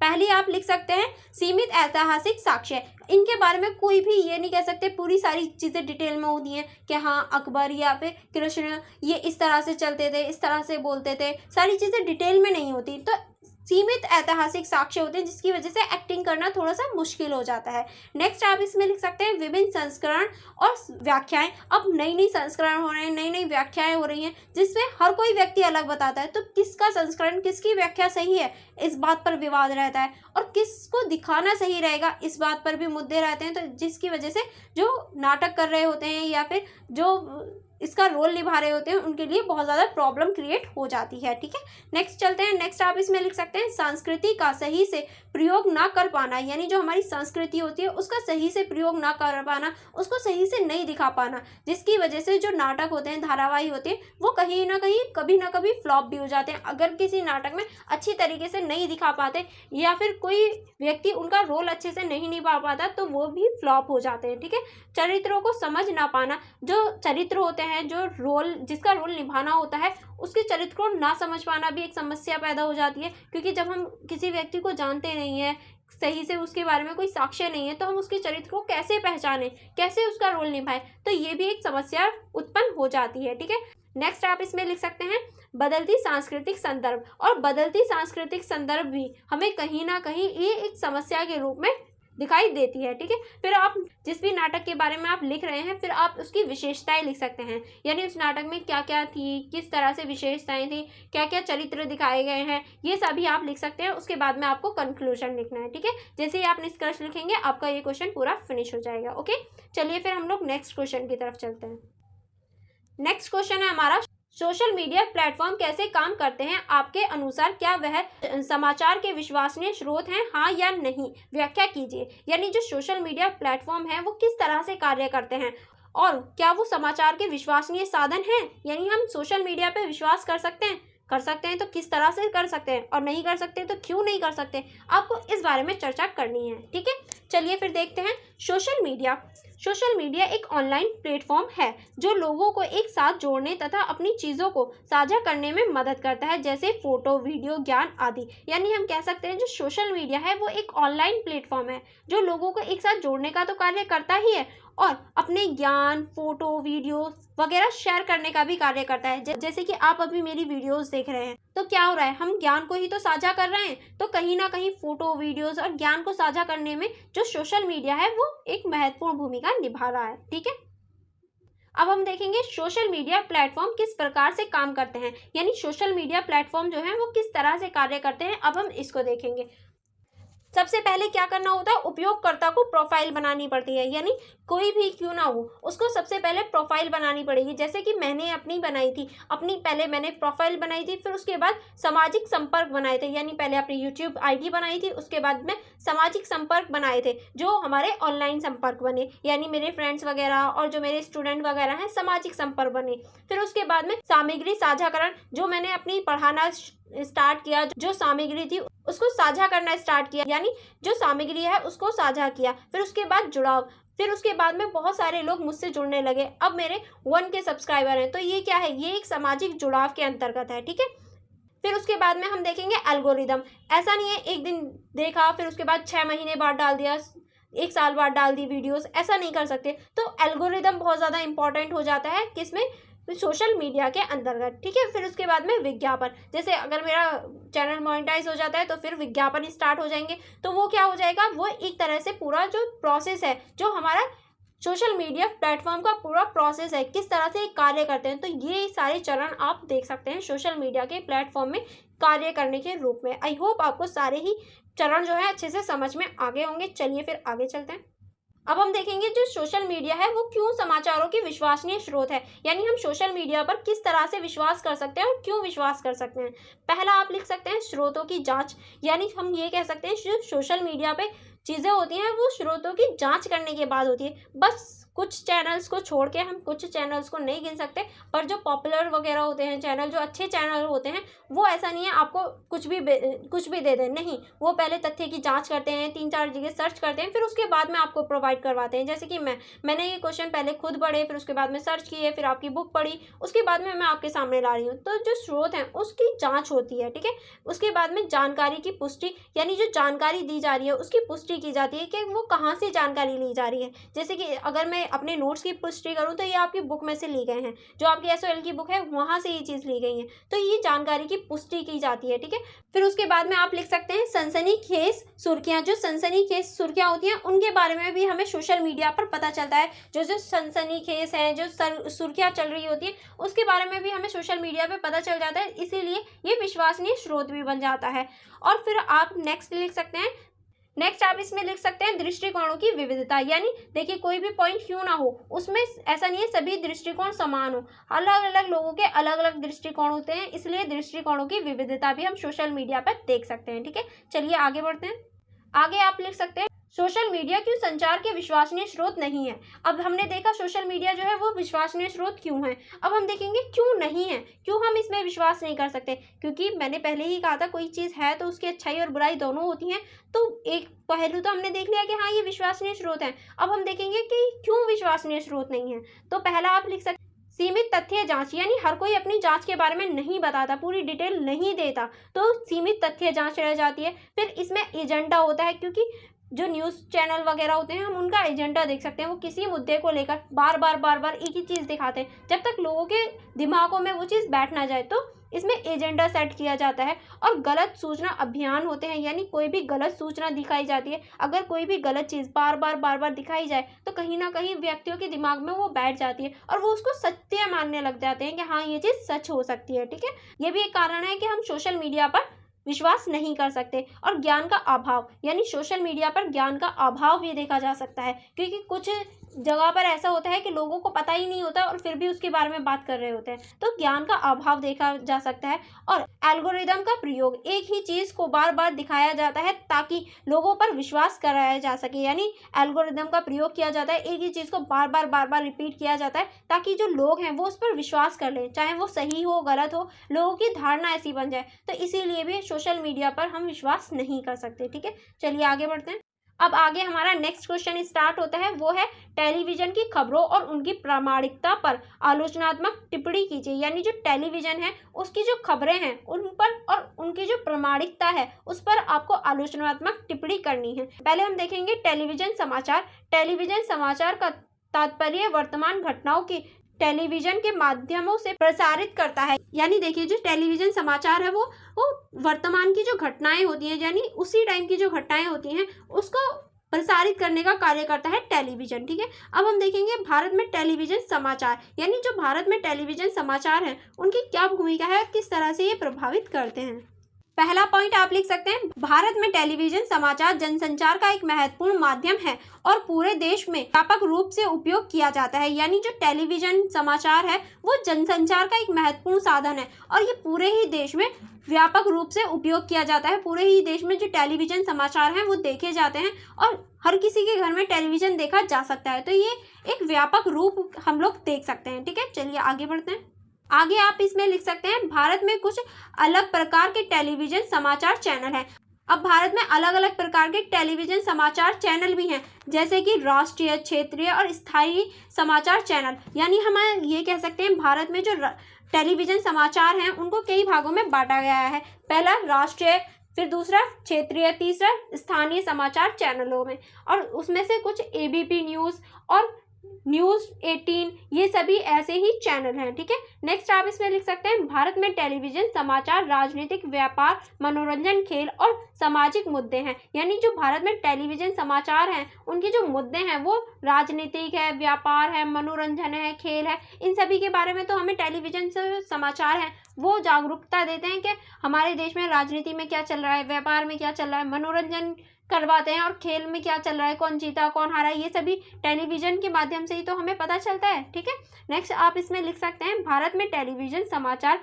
पहली आप लिख सकते हैं सीमित ऐतिहासिक साक्ष्य। इनके बारे में कोई भी ये नहीं कह सकते पूरी सारी चीज़ें डिटेल में होती हैं कि हाँ अकबर या फिर कृष्ण ये इस तरह से चलते थे, इस तरह से बोलते थे, सारी चीज़ें डिटेल में नहीं होती, तो सीमित ऐतिहासिक साक्ष्य होते हैं जिसकी वजह से एक्टिंग करना थोड़ा सा मुश्किल हो जाता है। नेक्स्ट आप इसमें लिख सकते हैं विभिन्न संस्करण और व्याख्याएं। अब नई नई संस्करण हो रहे हैं, नई नई व्याख्याएं हो रही हैं जिसमें हर कोई व्यक्ति अलग बताता है, तो किसका संस्करण किसकी व्याख्या सही है इस बात पर विवाद रहता है, और किसको दिखाना सही रहेगा इस बात पर भी मुद्दे रहते हैं, तो जिसकी वजह से जो नाटक कर रहे होते हैं या फिर जो इसका रोल निभा रहे होते हैं उनके लिए बहुत ज़्यादा प्रॉब्लम क्रिएट हो जाती है। ठीक है, नेक्स्ट चलते हैं। नेक्स्ट आप इसमें लिख सकते हैं संस्कृति का सही से प्रयोग ना कर पाना, यानी जो हमारी संस्कृति होती है उसका सही से प्रयोग ना कर पाना, उसको सही से नहीं दिखा पाना, जिसकी वजह से जो नाटक होते हैं, धारावाहिक होते हैं, वो कहीं ना कहीं कभी ना कभी फ्लॉप भी हो जाते हैं। अगर किसी नाटक में अच्छी तरीके से नहीं दिखा पाते या फिर कोई व्यक्ति उनका रोल अच्छे से नहीं निभा पाता तो वो भी फ्लॉप हो जाते हैं। ठीक है, चरित्रों को समझ ना पाना, जो चरित्र होते हैं, जो रोल जिसका रोल निभाना होता है उसके चरित्र को ना समझ पाना भी एक समस्या पैदा हो जाती है, क्योंकि जब हम किसी व्यक्ति को जानते नहीं हैं सही से उसके बारे में कोई साक्ष्य नहीं है तो हम उसके चरित्र को कैसे पहचानें, कैसे उसका रोल निभाएं, तो ये भी एक समस्या उत्पन्न हो जाती है। ठीक है, नेक्स्ट आप इसमें लिख सकते हैं बदलती सांस्कृतिक संदर्भ। और बदलती सांस्कृतिक संदर्भ भी हमें कहीं ना कहीं ये एक समस्या के रूप में दिखाई देती है। ठीक है, फिर आप जिस भी नाटक के बारे में आप लिख रहे हैं फिर आप उसकी विशेषताएं लिख सकते हैं, यानी उस नाटक में क्या क्या थी, किस तरह से विशेषताएं थी, क्या क्या चरित्र दिखाए गए हैं, ये सभी आप लिख सकते हैं। उसके बाद में आपको कंक्लूजन लिखना है। ठीक है, जैसे ही आप निष्कर्ष लिखेंगे आपका ये क्वेश्चन पूरा फिनिश हो जाएगा। ओके, चलिए फिर हम लोग नेक्स्ट क्वेश्चन की तरफ चलते हैं। नेक्स्ट क्वेश्चन है हमारा, सोशल मीडिया प्लेटफॉर्म कैसे काम करते हैं, आपके अनुसार क्या वह समाचार के विश्वसनीय स्रोत हैं, हाँ या नहीं, व्याख्या कीजिए। यानी जो सोशल मीडिया प्लेटफॉर्म है वो किस तरह से कार्य करते हैं और क्या वो समाचार के विश्वसनीय साधन हैं, यानी हम सोशल मीडिया पे विश्वास कर सकते हैं, तो किस तरह से कर सकते हैं, और नहीं कर सकते तो क्यों नहीं कर सकते, आपको इस बारे में चर्चा करनी है। ठीक है, चलिए फिर देखते हैं। सोशल मीडिया एक ऑनलाइन प्लेटफॉर्म है जो लोगों को एक साथ जोड़ने तथा अपनी चीज़ों को साझा करने में मदद करता है, जैसे फोटो, वीडियो, ज्ञान आदि। यानी हम कह सकते हैं जो सोशल मीडिया है वो एक ऑनलाइन प्लेटफॉर्म है जो लोगों को एक साथ जोड़ने का तो कार्य करता ही है और अपने ज्ञान, फोटो, वीडियो वगैरह शेयर करने का भी कार्य करता है। जैसे कि आप अभी मेरी वीडियोस देख रहे हैं तो क्या हो रहा है, हम ज्ञान को ही तो साझा कर रहे हैं, तो कहीं ना कहीं फोटो, वीडियोस और ज्ञान को साझा करने में जो सोशल मीडिया है वो एक महत्वपूर्ण भूमिका निभा रहा है। ठीक है, अब हम देखेंगे सोशल मीडिया प्लेटफॉर्म किस प्रकार से काम करते हैं, यानी सोशल मीडिया प्लेटफॉर्म जो है वो किस तरह से कार्य करते हैं, अब हम इसको देखेंगे। सबसे पहले क्या करना होता है, उपयोगकर्ता को प्रोफाइल बनानी पड़ती है, यानी कोई भी क्यों ना हो उसको सबसे पहले प्रोफाइल बनानी पड़ेगी। जैसे कि मैंने अपनी बनाई थी, पहले मैंने प्रोफाइल बनाई थी, फिर उसके बाद सामाजिक संपर्क बनाए थे, यानी पहले अपनी यूट्यूब आईडी बनाई थी, उसके बाद में सामाजिक संपर्क बनाए थे जो हमारे ऑनलाइन संपर्क बने, यानी मेरे फ्रेंड्स वगैरह और जो मेरे स्टूडेंट वगैरह हैं सामाजिक संपर्क बने। फिर उसके बाद में सामग्री साझाकरण, जो मैंने अपनी पढ़ाना स्टार्ट किया, जो सामग्री थी उसको साझा करना स्टार्ट किया, यानी जो सामग्री है उसको साझा किया। फिर उसके बाद जुड़ाव, फिर उसके बाद में बहुत सारे लोग मुझसे जुड़ने लगे, अब मेरे 1K सब्सक्राइबर हैं, तो ये क्या है, ये एक सामाजिक जुड़ाव के अंतर्गत है। ठीक है, फिर उसके बाद में हम देखेंगे एल्गोरिदम। ऐसा नहीं है एक दिन देखा फिर उसके बाद 6 महीने बाद डाल दिया, 1 साल बाद डाल दी वीडियोस, ऐसा नहीं कर सकते। तो एल्गोरिदम बहुत ज़्यादा इंपॉर्टेंट हो जाता है किसमें, सोशल मीडिया के अंतर्गत। ठीक है, फिर उसके बाद में विज्ञापन, जैसे अगर मेरा चैनल मोनेटाइज हो जाता है तो फिर विज्ञापन स्टार्ट हो जाएंगे, तो वो क्या हो जाएगा, वो एक तरह से पूरा जो प्रोसेस है, जो हमारा सोशल मीडिया प्लेटफॉर्म का पूरा प्रोसेस है, किस तरह से कार्य करते हैं, तो ये सारे चरण आप देख सकते हैं सोशल मीडिया के प्लेटफॉर्म में कार्य करने के रूप में। आई होप आपको सारे ही चरण जो है अच्छे से समझ में आ गए होंगे। चलिए फिर आगे चलते हैं। अब हम देखेंगे जो सोशल मीडिया है वो क्यों समाचारों की विश्वसनीय स्रोत है, यानी हम सोशल मीडिया पर किस तरह से विश्वास कर सकते हैं और क्यों विश्वास कर सकते हैं। पहला आप लिख सकते हैं स्रोतों की जांच, यानी हम ये कह सकते हैं जो सोशल मीडिया पे चीज़ें होती हैं वो स्रोतों की जांच करने के बाद होती है। बस कुछ चैनल्स को छोड़ के हम कुछ चैनल्स को नहीं गिन सकते, पर जो पॉपुलर वगैरह होते हैं चैनल, जो अच्छे चैनल होते हैं, वो ऐसा नहीं है आपको कुछ भी दे दें, नहीं, वो पहले तथ्य की जांच करते हैं, 3-4 जगह सर्च करते हैं, फिर उसके बाद में आपको प्रोवाइड करवाते हैं। जैसे कि मैंने ये क्वेश्चन पहले खुद पढ़े, फिर उसके बाद में सर्च किए, फिर आपकी बुक पढ़ी, उसके बाद में मैं आपके सामने ला रही हूँ। तो जो स्रोत हैं उसकी जाँच होती है। ठीक है, उसके बाद में जानकारी की पुष्टि, यानी जो जानकारी दी जा रही है उसकी पुष्टि की जाती है कि वो कहाँ से जानकारी ली जा रही है। जैसे कि अगर मैं अपने नोट्स की पुष्टि करूं तो ये आपकी बुक में से ली गए हैं, जो आपकी SOL की बुक है वहां से ये चीज़ ली गई है, तो ये जानकारी की पुष्टि की जाती है। ठीक है, फिर उसके बाद में आप लिख सकते हैं सनसनीखेज सुर्खियां। जो सनसनीखेज सुर्खियां होती हैं उनके बारे में भी हमें सोशल मीडिया पर पता चलता है। जो सनसनीखेज हैं, जो सुर्खियां चल रही होती हैं, उसके बारे में भी हमें सोशल मीडिया पर पता चल जाता है, इसीलिए ये विश्वसनीय स्रोत भी बन जाता है। और फिर आप नेक्स्ट लिख सकते हैं, नेक्स्ट आप इसमें लिख सकते हैं दृष्टिकोणों की विविधता, यानी देखिए कोई भी पॉइंट क्यों ना हो उसमें ऐसा नहीं है सभी दृष्टिकोण समान हो, अलग अलग लोगों के अलग अलग दृष्टिकोण होते हैं, इसलिए दृष्टिकोणों की विविधता भी हम सोशल मीडिया पर देख सकते हैं। ठीक है, चलिए आगे बढ़ते हैं। आगे आप लिख सकते हैं सोशल मीडिया क्यों संचार के विश्वसनीय स्रोत नहीं है। अब हमने देखा सोशल मीडिया जो है वो विश्वसनीय स्रोत क्यों है, अब हम देखेंगे क्यों नहीं है, क्यों हम इसमें विश्वास नहीं कर सकते। क्योंकि मैंने पहले ही कहा था कोई चीज़ है तो उसकी अच्छाई और बुराई दोनों होती हैं, तो एक पहलू तो हमने देख लिया कि हाँ ये विश्वसनीय स्रोत है। अब हम देखेंगे कि क्यों विश्वसनीय स्रोत नहीं है। तो पहला आप लिख सकते सीमित तथ्य जांच, यानी हर कोई अपनी जांच के बारे में नहीं बताता, पूरी डिटेल नहीं देता, तो सीमित तथ्य जांच रह जाती है। फिर इसमें एजेंडा होता है, क्योंकि जो न्यूज़ चैनल वगैरह होते हैं हम उनका एजेंडा देख सकते हैं, वो किसी मुद्दे को लेकर बार बार एक ही चीज़ दिखाते हैं, जब तक लोगों के दिमागों में वो चीज़ बैठ ना जाए, तो इसमें एजेंडा सेट किया जाता है। और गलत सूचना अभियान होते हैं, यानी कोई भी गलत सूचना दिखाई जाती है, अगर कोई भी गलत चीज़ बार बार दिखाई जाए तो कहीं ना कहीं व्यक्तियों के दिमाग में वो बैठ जाती है और वो उसको सत्य मानने लग जाते हैं कि हाँ ये चीज़ सच हो सकती है। ठीक है, ये भी एक कारण है कि हम सोशल मीडिया पर विश्वास नहीं कर सकते। और ज्ञान का अभाव, यानी सोशल मीडिया पर ज्ञान का अभाव भी देखा जा सकता है, क्योंकि कुछ जगह पर ऐसा होता है कि लोगों को पता ही नहीं होता और फिर भी उसके बारे में बात कर रहे होते हैं, तो ज्ञान का अभाव देखा जा सकता है। और एल्गोरिदम का प्रयोग, एक ही चीज़ को बार बार दिखाया जाता है ताकि लोगों पर विश्वास कराया जा सके, यानी एल्गोरिदम का प्रयोग किया जाता है, एक ही चीज़ को बार बार रिपीट किया जाता है ताकि जो लोग हैं वो उस पर विश्वास कर लें, चाहे वो सही हो गलत हो, लोगों की धारणा ऐसी बन जाए। तो इसीलिए भी सोशल मीडिया पर हम विश्वास नहीं कर सकते। ठीक है, चलिए आगे बढ़ते हैं। अब आगे हमारा नेक्स्ट क्वेश्चन स्टार्ट होता है, वो है टेलीविजन की खबरों और उनकी प्रामाणिकता पर आलोचनात्मक टिप्पणी कीजिए। यानी जो टेलीविजन है उसकी जो खबरें हैं उन पर और उनकी जो प्रामाणिकता है उस पर आपको आलोचनात्मक टिप्पणी करनी है। पहले हम देखेंगे टेलीविजन समाचार। टेलीविजन समाचार का तात्पर्य वर्तमान घटनाओं की टेलीविजन के माध्यमों से प्रसारित करता है। यानी देखिए, जो टेलीविजन समाचार है वो वर्तमान की जो घटनाएं होती हैं, यानी उसी टाइम की जो घटनाएं होती हैं उसको प्रसारित करने का कार्य करता है टेलीविजन। ठीक है, अब हम देखेंगे भारत में टेलीविजन समाचार, यानी जो भारत में टेलीविजन समाचार हैं उनकी क्या भूमिका है और किस तरह से ये प्रभावित करते हैं। पहला पॉइंट आप लिख सकते हैं, भारत में टेलीविजन समाचार जनसंचार का एक महत्वपूर्ण माध्यम है और पूरे देश में व्यापक रूप से उपयोग किया जाता है। यानी जो टेलीविजन समाचार है वो जनसंचार का एक महत्वपूर्ण साधन है और ये पूरे ही देश में व्यापक रूप से उपयोग किया जाता है। पूरे ही देश में जो टेलीविजन समाचार हैं वो देखे जाते हैं और हर किसी के घर में टेलीविजन देखा जा सकता है, तो ये एक व्यापक रूप हम लोग देख सकते हैं। ठीक है, चलिए आगे बढ़ते हैं। आगे आप इसमें लिख सकते हैं, भारत में कुछ अलग प्रकार के टेलीविजन समाचार चैनल हैं। अब भारत में अलग अलग प्रकार के टेलीविजन समाचार चैनल भी हैं, जैसे कि राष्ट्रीय, क्षेत्रीय और स्थायी समाचार चैनल। यानी हम ये कह सकते हैं भारत में जो टेलीविजन समाचार हैं उनको कई भागों में बांटा गया है। पहला राष्ट्रीय, फिर दूसरा क्षेत्रीय, तीसरा स्थानीय समाचार चैनलों में, और उसमें से कुछ एबीपी न्यूज़ और न्यूज़ 18 ये सभी ऐसे ही चैनल हैं। ठीक है, नेक्स्ट आप इसमें लिख सकते हैं, भारत में टेलीविजन समाचार राजनीतिक, व्यापार, मनोरंजन, खेल और सामाजिक मुद्दे हैं। यानी जो भारत में टेलीविजन समाचार हैं उनके जो मुद्दे हैं वो राजनीतिक है, व्यापार है, मनोरंजन है, खेल है, इन सभी के बारे में तो हमें टेलीविजन से समाचार हैं वो जागरूकता देते हैं कि हमारे देश में राजनीति में क्या चल रहा है, व्यापार में क्या चल रहा है, मनोरंजन करवाते हैं और खेल में क्या चल रहा है, कौन जीता कौन हारा, ये सभी टेलीविजन के माध्यम से ही तो हमें पता चलता है। ठीक है, नेक्स्ट आप इसमें लिख सकते हैं, भारत में टेलीविजन समाचार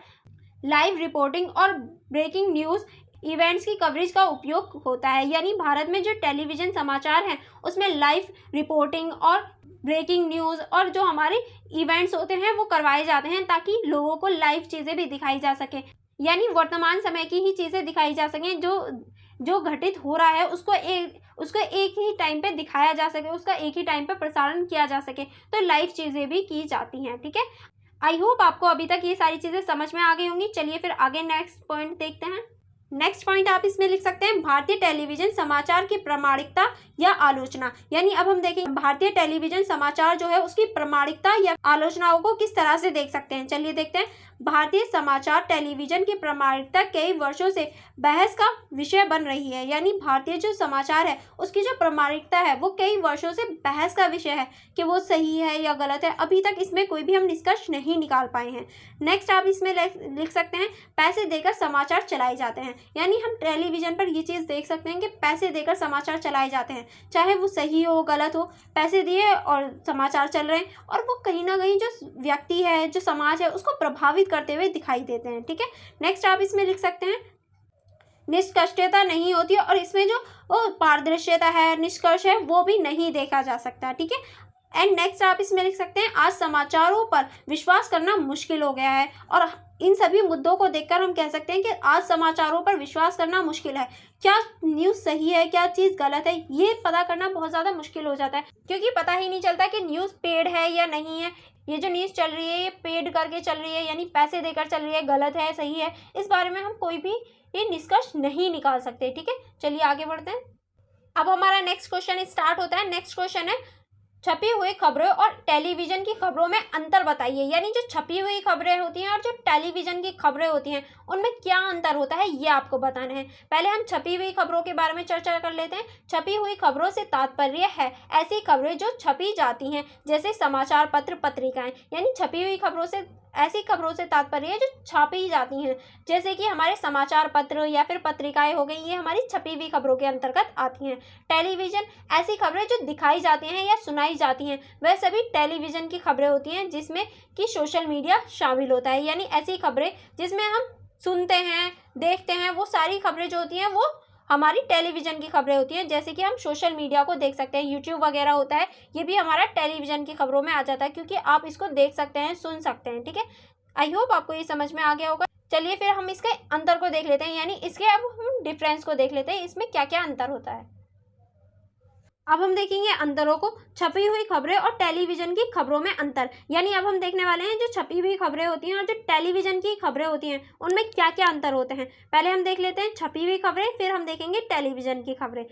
लाइव रिपोर्टिंग और ब्रेकिंग न्यूज़ इवेंट्स की कवरेज का उपयोग होता है। यानी भारत में जो टेलीविजन समाचार हैं उसमें लाइव रिपोर्टिंग और ब्रेकिंग न्यूज़ और जो हमारे इवेंट्स होते हैं वो करवाए जाते हैं ताकि लोगों को लाइव चीज़ें भी दिखाई जा सके, यानी वर्तमान समय की ही चीज़ें दिखाई जा सकें, जो घटित हो रहा है उसको एक ही टाइम पे दिखाया जा सके, उसका एक ही टाइम पे प्रसारण किया जा सके, तो लाइव चीज़ें भी की जाती हैं। ठीक है, आई होप आपको अभी तक ये सारी चीज़ें समझ में आ गई होंगी। चलिए फिर आगे नेक्स्ट पॉइंट देखते हैं। नेक्स्ट पॉइंट आप इसमें लिख सकते हैं, भारतीय टेलीविजन समाचार की प्रामाणिकता या आलोचना। यानी अब हम देखें भारतीय टेलीविजन समाचार जो है उसकी प्रामाणिकता या आलोचनाओं को किस तरह से देख सकते हैं। चलिए देखते हैं, भारतीय समाचार टेलीविजन की प्रामाणिकता कई वर्षों से बहस का विषय बन रही है। यानी भारतीय जो समाचार है उसकी जो प्रामाणिकता है वो कई वर्षों से बहस का विषय है कि वो सही है या गलत है। अभी तक इसमें कोई भी हम निष्कर्ष नहीं निकाल पाए हैं। नेक्स्ट आप इसमें लिख सकते हैं, पैसे देकर समाचार चलाए जाते हैं। यानी हम टेलीविजन पर ये चीज़ देख सकते हैं कि पैसे देकर समाचार चलाए जाते हैं, चाहे वो सही हो गलत हो, पैसे दिए और समाचार चल रहे हैं और वो कहीं ना कहीं जो व्यक्ति है, जो समाज है, उसको प्रभावित करते हुए दिखाई देते हैं। ठीक है, नेक्स्ट आप इसमें लिख सकते हैं, निष्पक्षता नहीं होती है और इसमें जो पारदर्शिता है, निष्कर्ष है, वो भी नहीं देखा जा सकता। ठीक है, एंड नेक्स्ट आप इसमें लिख सकते हैं आज समाचारों पर विश्वास करना मुश्किल हो गया है। और इन सभी मुद्दों को देखकर हम कह सकते हैं कि आज समाचारों पर विश्वास करना मुश्किल है। क्या न्यूज़ सही है, क्या चीज़ गलत है, ये पता करना बहुत ज़्यादा मुश्किल हो जाता है, क्योंकि पता ही नहीं चलता कि न्यूज़ पेड है या नहीं है। ये जो न्यूज़ चल रही है ये पेड करके चल रही है, यानी पैसे देकर चल रही है, गलत है, सही है, इस बारे में हम कोई भी ये निष्कर्ष नहीं निकाल सकते। ठीक है, चलिए आगे बढ़ते हैं। अब हमारा नेक्स्ट क्वेश्चन स्टार्ट होता है। नेक्स्ट क्वेश्चन है छपी हुई खबरों और टेलीविजन की खबरों में अंतर बताइए। यानी जो छपी हुई खबरें होती हैं और जो टेलीविजन की खबरें होती हैं उनमें क्या अंतर होता है ये आपको बताना है। पहले हम छपी हुई खबरों के बारे में चर्चा कर लेते हैं। छपी हुई खबरों से तात्पर्य है ऐसी खबरें जो छपी जाती हैं, जैसे समाचार पत्र, पत्रिकाएं। यानी छपी हुई खबरों से ऐसी खबरों से तात्पर्य है जो छापी जाती हैं, जैसे कि हमारे समाचार पत्र या फिर पत्रिकाएं हो गई, ये हमारी छपी हुई खबरों के अंतर्गत आती हैं। टेलीविजन ऐसी खबरें जो दिखाई जाती हैं या सुनाई जाती हैं, वह सभी टेलीविजन की खबरें होती हैं जिसमें कि सोशल मीडिया शामिल होता है। यानी ऐसी खबरें जिसमें हम सुनते हैं, देखते हैं, वो सारी खबरें जो होती हैं वो हमारी टेलीविजन की खबरें होती हैं। जैसे कि हम सोशल मीडिया को देख सकते हैं, यूट्यूब वगैरह होता है, ये भी हमारा टेलीविजन की खबरों में आ जाता है, क्योंकि आप इसको देख सकते हैं, सुन सकते हैं। ठीक है, आई होप आपको ये समझ में आ गया होगा। चलिए फिर हम इसके अंतर को देख लेते हैं, यानी इसके अब हम डिफरेंस को देख लेते हैं, इसमें क्या क्या अंतर होता है। अब हम देखेंगे अंतरों को। छपी हुई खबरें और टेलीविजन की खबरों में अंतर, यानी अब हम देखने वाले हैं जो छपी हुई खबरें होती हैं और जो टेलीविजन की खबरें होती हैं उनमें क्या क्या अंतर होते हैं। पहले हम देख लेते हैं छपी हुई खबरें, फिर हम देखेंगे टेलीविजन की खबरें।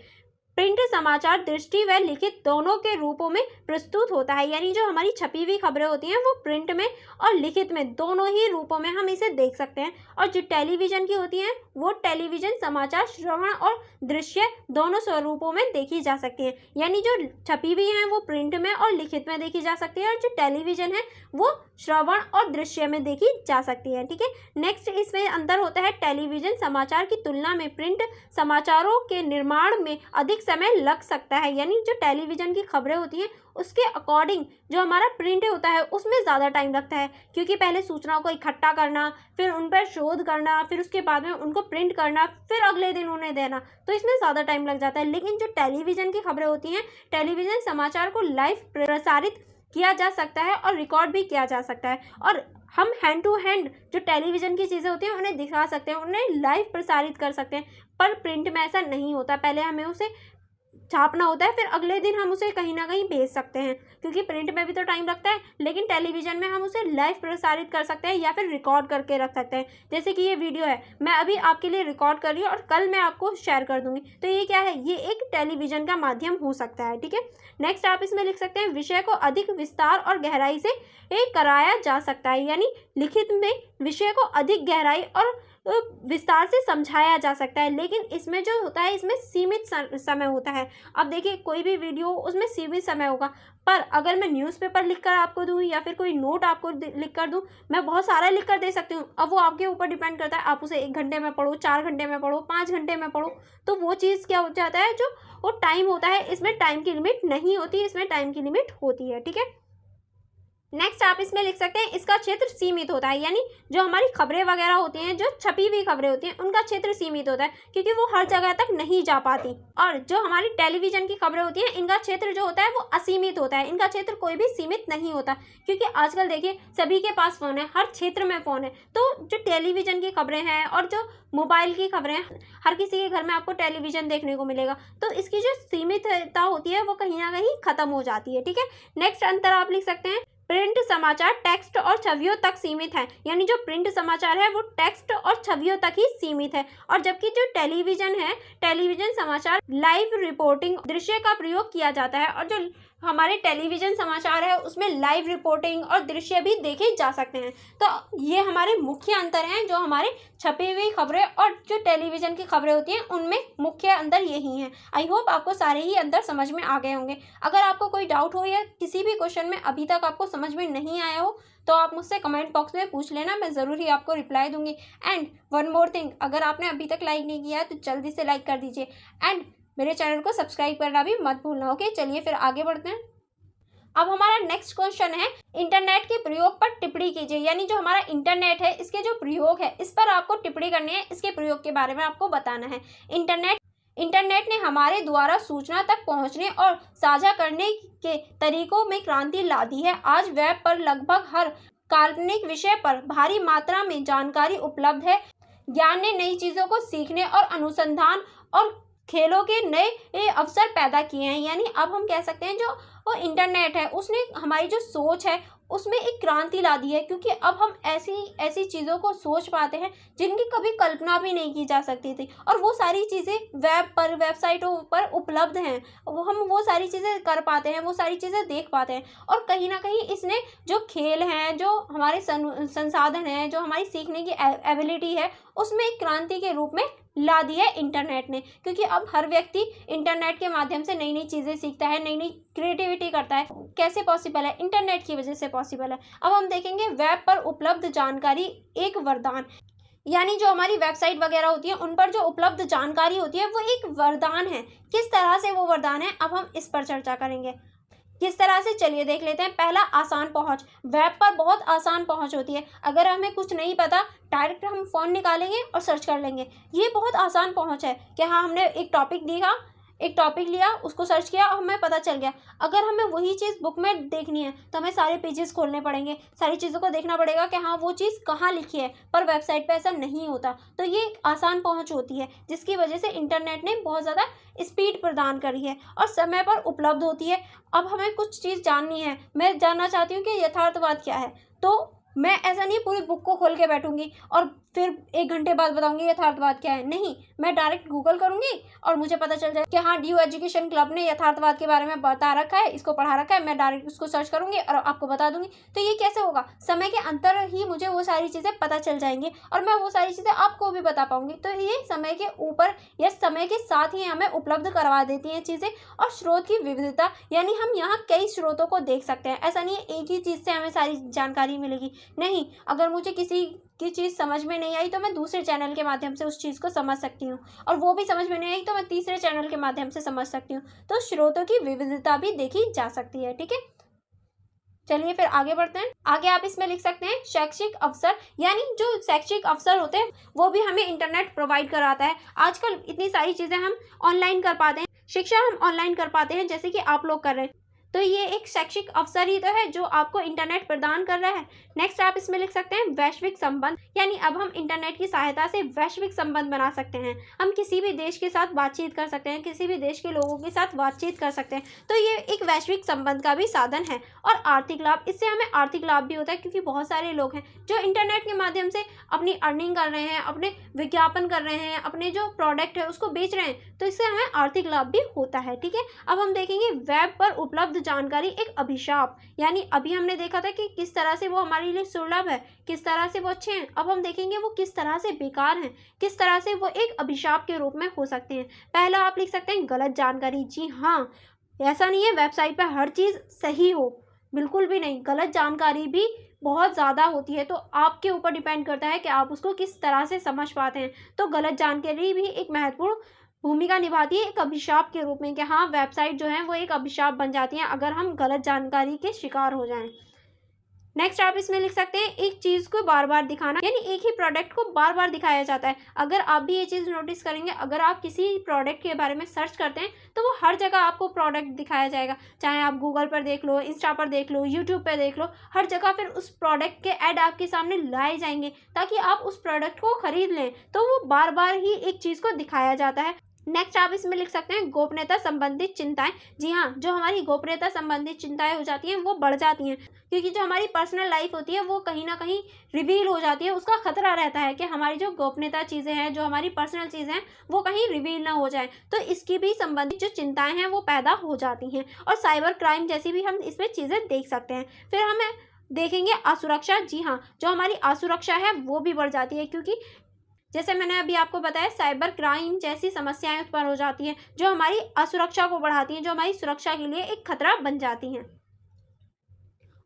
प्रिंट समाचार दृष्टि व लिखित दोनों के रूपों में प्रस्तुत होता है। यानी जो हमारी छपी हुई खबरें होती हैं वो प्रिंट में और लिखित में दोनों ही रूपों में हम इसे देख सकते हैं। और जो टेलीविजन की होती हैं वो टेलीविजन समाचार श्रवण और दृश्य दोनों स्वरूपों में देखी जा सकती हैं। यानी जो छपी हुई हैं वो प्रिंट में और लिखित में देखी जा सकती है, और जो टेलीविजन है वो श्रवण और दृश्य में देखी जा सकती है। ठीक है, नेक्स्ट इसमें अंतर होता है टेलीविजन समाचार की तुलना में प्रिंट समाचारों के निर्माण में अधिक समय लग सकता है। यानी जो टेलीविजन की खबरें होती हैं उसके अकॉर्डिंग जो हमारा प्रिंट होता है उसमें ज़्यादा टाइम लगता है, क्योंकि पहले सूचनाओं को इकट्ठा करना, फिर उन पर शोध करना, फिर उसके बाद में उनको प्रिंट करना, फिर अगले दिन उन्हें देना, तो इसमें ज़्यादा टाइम लग जाता है। लेकिन जो टेलीविज़न की खबरें होती हैं, टेलीविज़न समाचार को लाइव प्रसारित किया जा सकता है और रिकॉर्ड भी किया जा सकता है, और हम हैंड टू हैंड जो टेलीविज़न की चीज़ें होती हैं उन्हें दिखा सकते हैं, उन्हें लाइव प्रसारित कर सकते हैं। पर प्रिंट में ऐसा नहीं होता, पहले हमें उसे छापना होता है, फिर अगले दिन हम उसे कहीं ना कहीं भेज सकते हैं, क्योंकि प्रिंट में भी तो टाइम लगता है। लेकिन टेलीविज़न में हम उसे लाइव प्रसारित कर सकते हैं या फिर रिकॉर्ड करके रख सकते हैं। जैसे कि ये वीडियो है, मैं अभी आपके लिए रिकॉर्ड कर रही हूँ और कल मैं आपको शेयर कर दूंगी, तो ये क्या है, ये एक टेलीविज़न का माध्यम हो सकता है। ठीक है, नेक्स्ट आप इसमें लिख सकते हैं विषय को अधिक विस्तार और गहराई से कराया जा सकता है। यानी लिखित में विषय को अधिक गहराई और विस्तार से समझाया जा सकता है, लेकिन इसमें जो होता है इसमें सीमित समय होता है। अब देखिए कोई भी वीडियो उसमें सीमित समय होगा, पर अगर मैं न्यूज़पेपर लिखकर आपको दूँ या फिर कोई नोट आपको लिख कर दूँ, मैं बहुत सारा लिख कर दे सकती हूँ। अब वो आपके ऊपर डिपेंड करता है, आप उसे 1 घंटे में पढ़ो, 4 घंटे में पढ़ो, 5 घंटे में पढ़ो, तो वो चीज़ क्या हो जाता है, जो वो टाइम होता है, इसमें टाइम की लिमिट नहीं होती, इसमें टाइम की लिमिट होती है। ठीक है, नेक्स्ट आप इसमें लिख सकते हैं इसका क्षेत्र सीमित होता है। यानी जो हमारी खबरें वगैरह होती हैं, जो छपी हुई खबरें होती हैं, उनका क्षेत्र सीमित होता है, क्योंकि वो हर जगह तक नहीं जा पाती। और जो हमारी टेलीविज़न की खबरें होती हैं, इनका क्षेत्र जो होता है वो असीमित होता है, इनका क्षेत्र कोई भी सीमित नहीं होता, क्योंकि आजकल देखिए सभी के पास फ़ोन है, हर क्षेत्र में फ़ोन है। तो जो टेलीविज़न की खबरें हैं और जो मोबाइल की खबरें हैं, हर किसी के घर में आपको टेलीविज़न देखने को मिलेगा, तो इसकी जो सीमितता होती है वो कहीं ना कहीं ख़त्म हो जाती है। ठीक है, नेक्स्ट अंतर आप लिख सकते हैं प्रिंट समाचार टेक्स्ट और छवियों तक सीमित है। यानी जो प्रिंट समाचार है वो टेक्स्ट और छवियों तक ही सीमित है, और जबकि जो टेलीविज़न है, टेलीविज़न समाचार लाइव रिपोर्टिंग दृश्य का प्रयोग किया जाता है, और जो हमारे टेलीविज़न समाचार है उसमें लाइव रिपोर्टिंग और दृश्य भी देखे जा सकते हैं। तो ये हमारे मुख्य अंतर हैं, जो हमारे छपी हुई खबरें और जो टेलीविज़न की खबरें होती हैं उनमें मुख्य अंतर यही हैं। आई होप आपको सारे ही अंतर समझ में आ गए होंगे। अगर आपको कोई डाउट हो या किसी भी क्वेश्चन में अभी तक आपको समझ में नहीं आया हो, तो आप मुझसे कमेंट बॉक्स में पूछ लेना, मैं ज़रूर ही आपको रिप्लाई दूंगी। एंड वन मोर थिंग, अगर आपने अभी तक लाइक नहीं किया है तो जल्दी से लाइक कर दीजिए, एंड मेरे चैनल को सब्सक्राइब करना भी मत भूलना। ओके, चलिए फिर आगे बढ़ते हैं। अब हमारा नेक्स्ट क्वेश्चन है इंटरनेट के प्रयोग पर टिप्पणी कीजिए। यानी जो हमारा इंटरनेट है, इसके जो प्रयोग है, इस पर आपको टिप्पणी करनी है, इसके प्रयोग के बारे में आपको बताना है। इंटरनेट इंटरनेट ने हमारे द्वारा सूचना तक पहुंचने और साझा करने के तरीकों में क्रांति ला दी है। आज वेब पर लगभग हर काल्पनिक विषय पर भारी मात्रा में जानकारी उपलब्ध है। ज्ञान ने नई चीज़ों को सीखने और अनुसंधान और खेलों के नए अवसर पैदा किए हैं। यानी अब हम कह सकते हैं जो वो इंटरनेट है उसने हमारी जो सोच है उसमें एक क्रांति ला दी है, क्योंकि अब हम ऐसी ऐसी चीज़ों को सोच पाते हैं जिनकी कभी कल्पना भी नहीं की जा सकती थी, और वो सारी चीज़ें वेब पर, वेबसाइटों पर उपलब्ध हैं। हम वो सारी चीज़ें कर पाते हैं, वो सारी चीज़ें देख पाते हैं। और कहीं ना कहीं इसने जो खेल हैं, जो हमारे संसाधन हैं, जो हमारी सीखने की एबिलिटी है, उसमें एक क्रांति के रूप में ला दी है इंटरनेट ने, क्योंकि अब हर व्यक्ति इंटरनेट के माध्यम से नई नई चीज़ें सीखता है, नई नई क्रिएटिविटी करता है। कैसे पॉसिबल है? इंटरनेट की वजह से पॉसिबल है। अब हम देखेंगे वेब पर उपलब्ध जानकारी एक वरदान, यानी जो हमारी वेबसाइट वगैरह होती है उन पर जो उपलब्ध जानकारी होती है वो एक वरदान है। किस तरह से वो वरदान है, अब हम इस पर चर्चा करेंगे। किस तरह से, चलिए देख लेते हैं। पहला, आसान पहुंच। वेब पर बहुत आसान पहुंच होती है। अगर हमें कुछ नहीं पता, डायरेक्ट हम फ़ोन निकालेंगे और सर्च कर लेंगे। ये बहुत आसान पहुंच है कि हाँ, हमने एक टॉपिक लिया, उसको सर्च किया और हमें पता चल गया। अगर हमें वही चीज़ बुक में देखनी है तो हमें सारे पेजेस खोलने पड़ेंगे, सारी चीज़ों को देखना पड़ेगा कि हाँ वो चीज़ कहाँ लिखी है, पर वेबसाइट पे ऐसा नहीं होता। तो ये एक आसान पहुंच होती है जिसकी वजह से इंटरनेट ने बहुत ज़्यादा स्पीड प्रदान करी है और समय पर उपलब्ध होती है। अब हमें कुछ चीज़ जाननी है, मैं जानना चाहती हूँ कि यथार्थवाद क्या है, तो मैं ऐसा नहीं पूरी बुक को खोल के बैठूंगी और फिर 1 घंटे बाद बताऊंगी यथार्थवाद क्या है। नहीं, मैं डायरेक्ट गूगल करूंगी और मुझे पता चल जाए कि हाँ, ड्यू एजुकेशन क्लब ने यथार्थवाद के बारे में बता रखा है, इसको पढ़ा रखा है। मैं डायरेक्ट उसको सर्च करूंगी और आपको बता दूंगी। तो ये कैसे होगा? समय के अंतर ही मुझे वो सारी चीज़ें पता चल जाएंगी और मैं वो सारी चीज़ें आपको भी बता पाऊंगी। तो ये समय के ऊपर या समय के साथ ही हमें उपलब्ध करवा देती हैं चीज़ें। और स्रोत की विविधता, यानी हम यहाँ कई स्रोतों को देख सकते हैं। ऐसा नहीं है एक ही चीज़ से हमें सारी जानकारी मिलेगी। नहीं, अगर मुझे किसी की चीज़ समझ में नहीं आई तो मैं दूसरे चैनल के माध्यम से उस चीज़ को समझ सकती हूँ, और वो भी समझ में नहीं आई तो मैं तीसरे चैनल के माध्यम से समझ सकती हूँ। तो स्रोतों की विविधता भी देखी जा सकती है। ठीक है, चलिए फिर आगे बढ़ते हैं। आगे आप इसमें लिख सकते हैं शैक्षिक अवसर, यानी जो शैक्षिक अवसर होते हैं वो भी हमें इंटरनेट प्रोवाइड कराता है। आजकल इतनी सारी चीज़ें हम ऑनलाइन कर पाते हैं, शिक्षा हम ऑनलाइन कर पाते हैं, जैसे कि आप लोग कर रहे हैं। तो ये एक शैक्षिक अवसर ही तो है जो आपको इंटरनेट प्रदान कर रहा है। नेक्स्ट आप इसमें लिख सकते हैं वैश्विक संबंध, यानी अब हम इंटरनेट की सहायता से वैश्विक संबंध बना सकते हैं। हम किसी भी देश के साथ बातचीत कर सकते हैं, किसी भी देश के लोगों के साथ बातचीत कर सकते हैं। तो ये एक वैश्विक संबंध का भी साधन है। और आर्थिक लाभ, इससे हमें आर्थिक लाभ भी होता है, क्योंकि बहुत सारे लोग हैं जो इंटरनेट के माध्यम से अपनी अर्निंग कर रहे हैं, अपने विज्ञापन कर रहे हैं, अपने जो प्रोडक्ट है उसको बेच रहे हैं, तो इससे हमें आर्थिक लाभ भी होता है। ठीक है, अब हम देखेंगे वेब पर उपलब्ध जानकारी एक अभिशाप, यानी अभी हमने देखा था कि किस तरह से वो हमारे लिए सुलभ है, किस तरह से वो अच्छे हैं। अब हम देखेंगे वो किस तरह से बेकार हैं, किस तरह से वो एक अभिशाप के रूप में हो सकते हैं। पहला आप लिख सकते हैं गलत जानकारी। जी हाँ, ऐसा नहीं है वेबसाइट पर हर चीज़ सही हो, बिल्कुल भी नहीं। गलत जानकारी भी बहुत ज़्यादा होती है, तो आपके ऊपर डिपेंड करता है कि आप उसको किस तरह से समझ पाते हैं। तो गलत जानकारी भी एक महत्वपूर्ण भूमिका निभाती है एक अभिशाप के रूप में, कि हाँ वेबसाइट जो है वो एक अभिशाप बन जाती है अगर हम गलत जानकारी के शिकार हो जाएं। नेक्स्ट आप इसमें लिख सकते हैं एक चीज़ को बार बार दिखाना, यानी एक ही प्रोडक्ट को बार बार दिखाया जाता है। अगर आप भी ये चीज़ नोटिस करेंगे, अगर आप किसी प्रोडक्ट के बारे में सर्च करते हैं तो वो हर जगह आपको प्रोडक्ट दिखाया जाएगा, चाहे आप गूगल पर देख लो, इंस्टा पर देख लो, यूट्यूब पर देख लो, हर जगह फिर उस प्रोडक्ट के ऐड आपके सामने लाए जाएंगे ताकि आप उस प्रोडक्ट को खरीद लें। तो वो बार बार ही एक चीज़ को दिखाया जाता है। नेक्स्ट आप इसमें लिख सकते हैं गोपनीयता संबंधित चिंताएं। जी हाँ, जो हमारी गोपनीयता संबंधित चिंताएं हो जाती हैं वो बढ़ जाती हैं, क्योंकि जो हमारी पर्सनल लाइफ होती है वो कहीं ना कहीं रिवील हो जाती है। उसका खतरा रहता है कि हमारी जो गोपनीयता चीज़ें हैं, जो हमारी पर्सनल चीज़ें हैं, वो कहीं रिवील ना हो जाए। तो इसकी भी संबंधित जो चिंताएं हैं वो पैदा हो जाती हैं, और साइबर क्राइम जैसी भी हम इसमें चीज़ें देख सकते हैं। फिर हमें देखेंगे असुरक्षा। जी हाँ, जो हमारी असुरक्षा है वो भी बढ़ जाती है, क्योंकि जैसे मैंने अभी आपको बताया साइबर क्राइम जैसी समस्याएं उत्पन्न हो जाती हैं जो हमारी असुरक्षा को बढ़ाती हैं, जो हमारी सुरक्षा के लिए एक खतरा बन जाती हैं।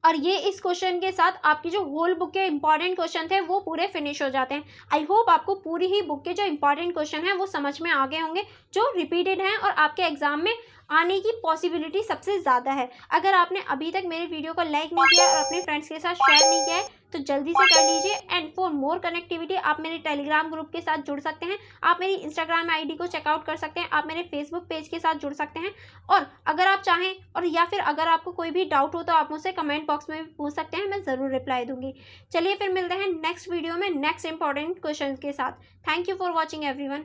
और ये इस क्वेश्चन के साथ आपकी जो होल बुक के इंपॉर्टेंट क्वेश्चन थे वो पूरे फिनिश हो जाते हैं। आई होप आपको पूरी ही बुक के जो इंपॉर्टेंट क्वेश्चन हैं वो समझ में आ गए होंगे, जो रिपीटेड हैं और आपके एग्जाम में आने की पॉसिबिलिटी सबसे ज़्यादा है। अगर आपने अभी तक मेरे वीडियो को लाइक नहीं किया और अपने फ्रेंड्स के साथ शेयर नहीं किया है तो जल्दी से कर लीजिए। एंड फॉर मोर कनेक्टिविटी आप मेरे टेलीग्राम ग्रुप के साथ जुड़ सकते हैं, आप मेरी इंस्टाग्राम आईडी को चेकआउट कर सकते हैं, आप मेरे फेसबुक पेज के साथ जुड़ सकते हैं। और अगर आप चाहें और या फिर अगर आपको कोई भी डाउट हो तो आप मुझसे कमेंट बॉक्स में भी पूछ सकते हैं, मैं ज़रूर रिप्लाई दूंगी। चलिए फिर मिलते हैं नेक्स्ट वीडियो में नेक्स्ट इंपॉर्टेंट क्वेश्चन के साथ। Thank you for watching everyone.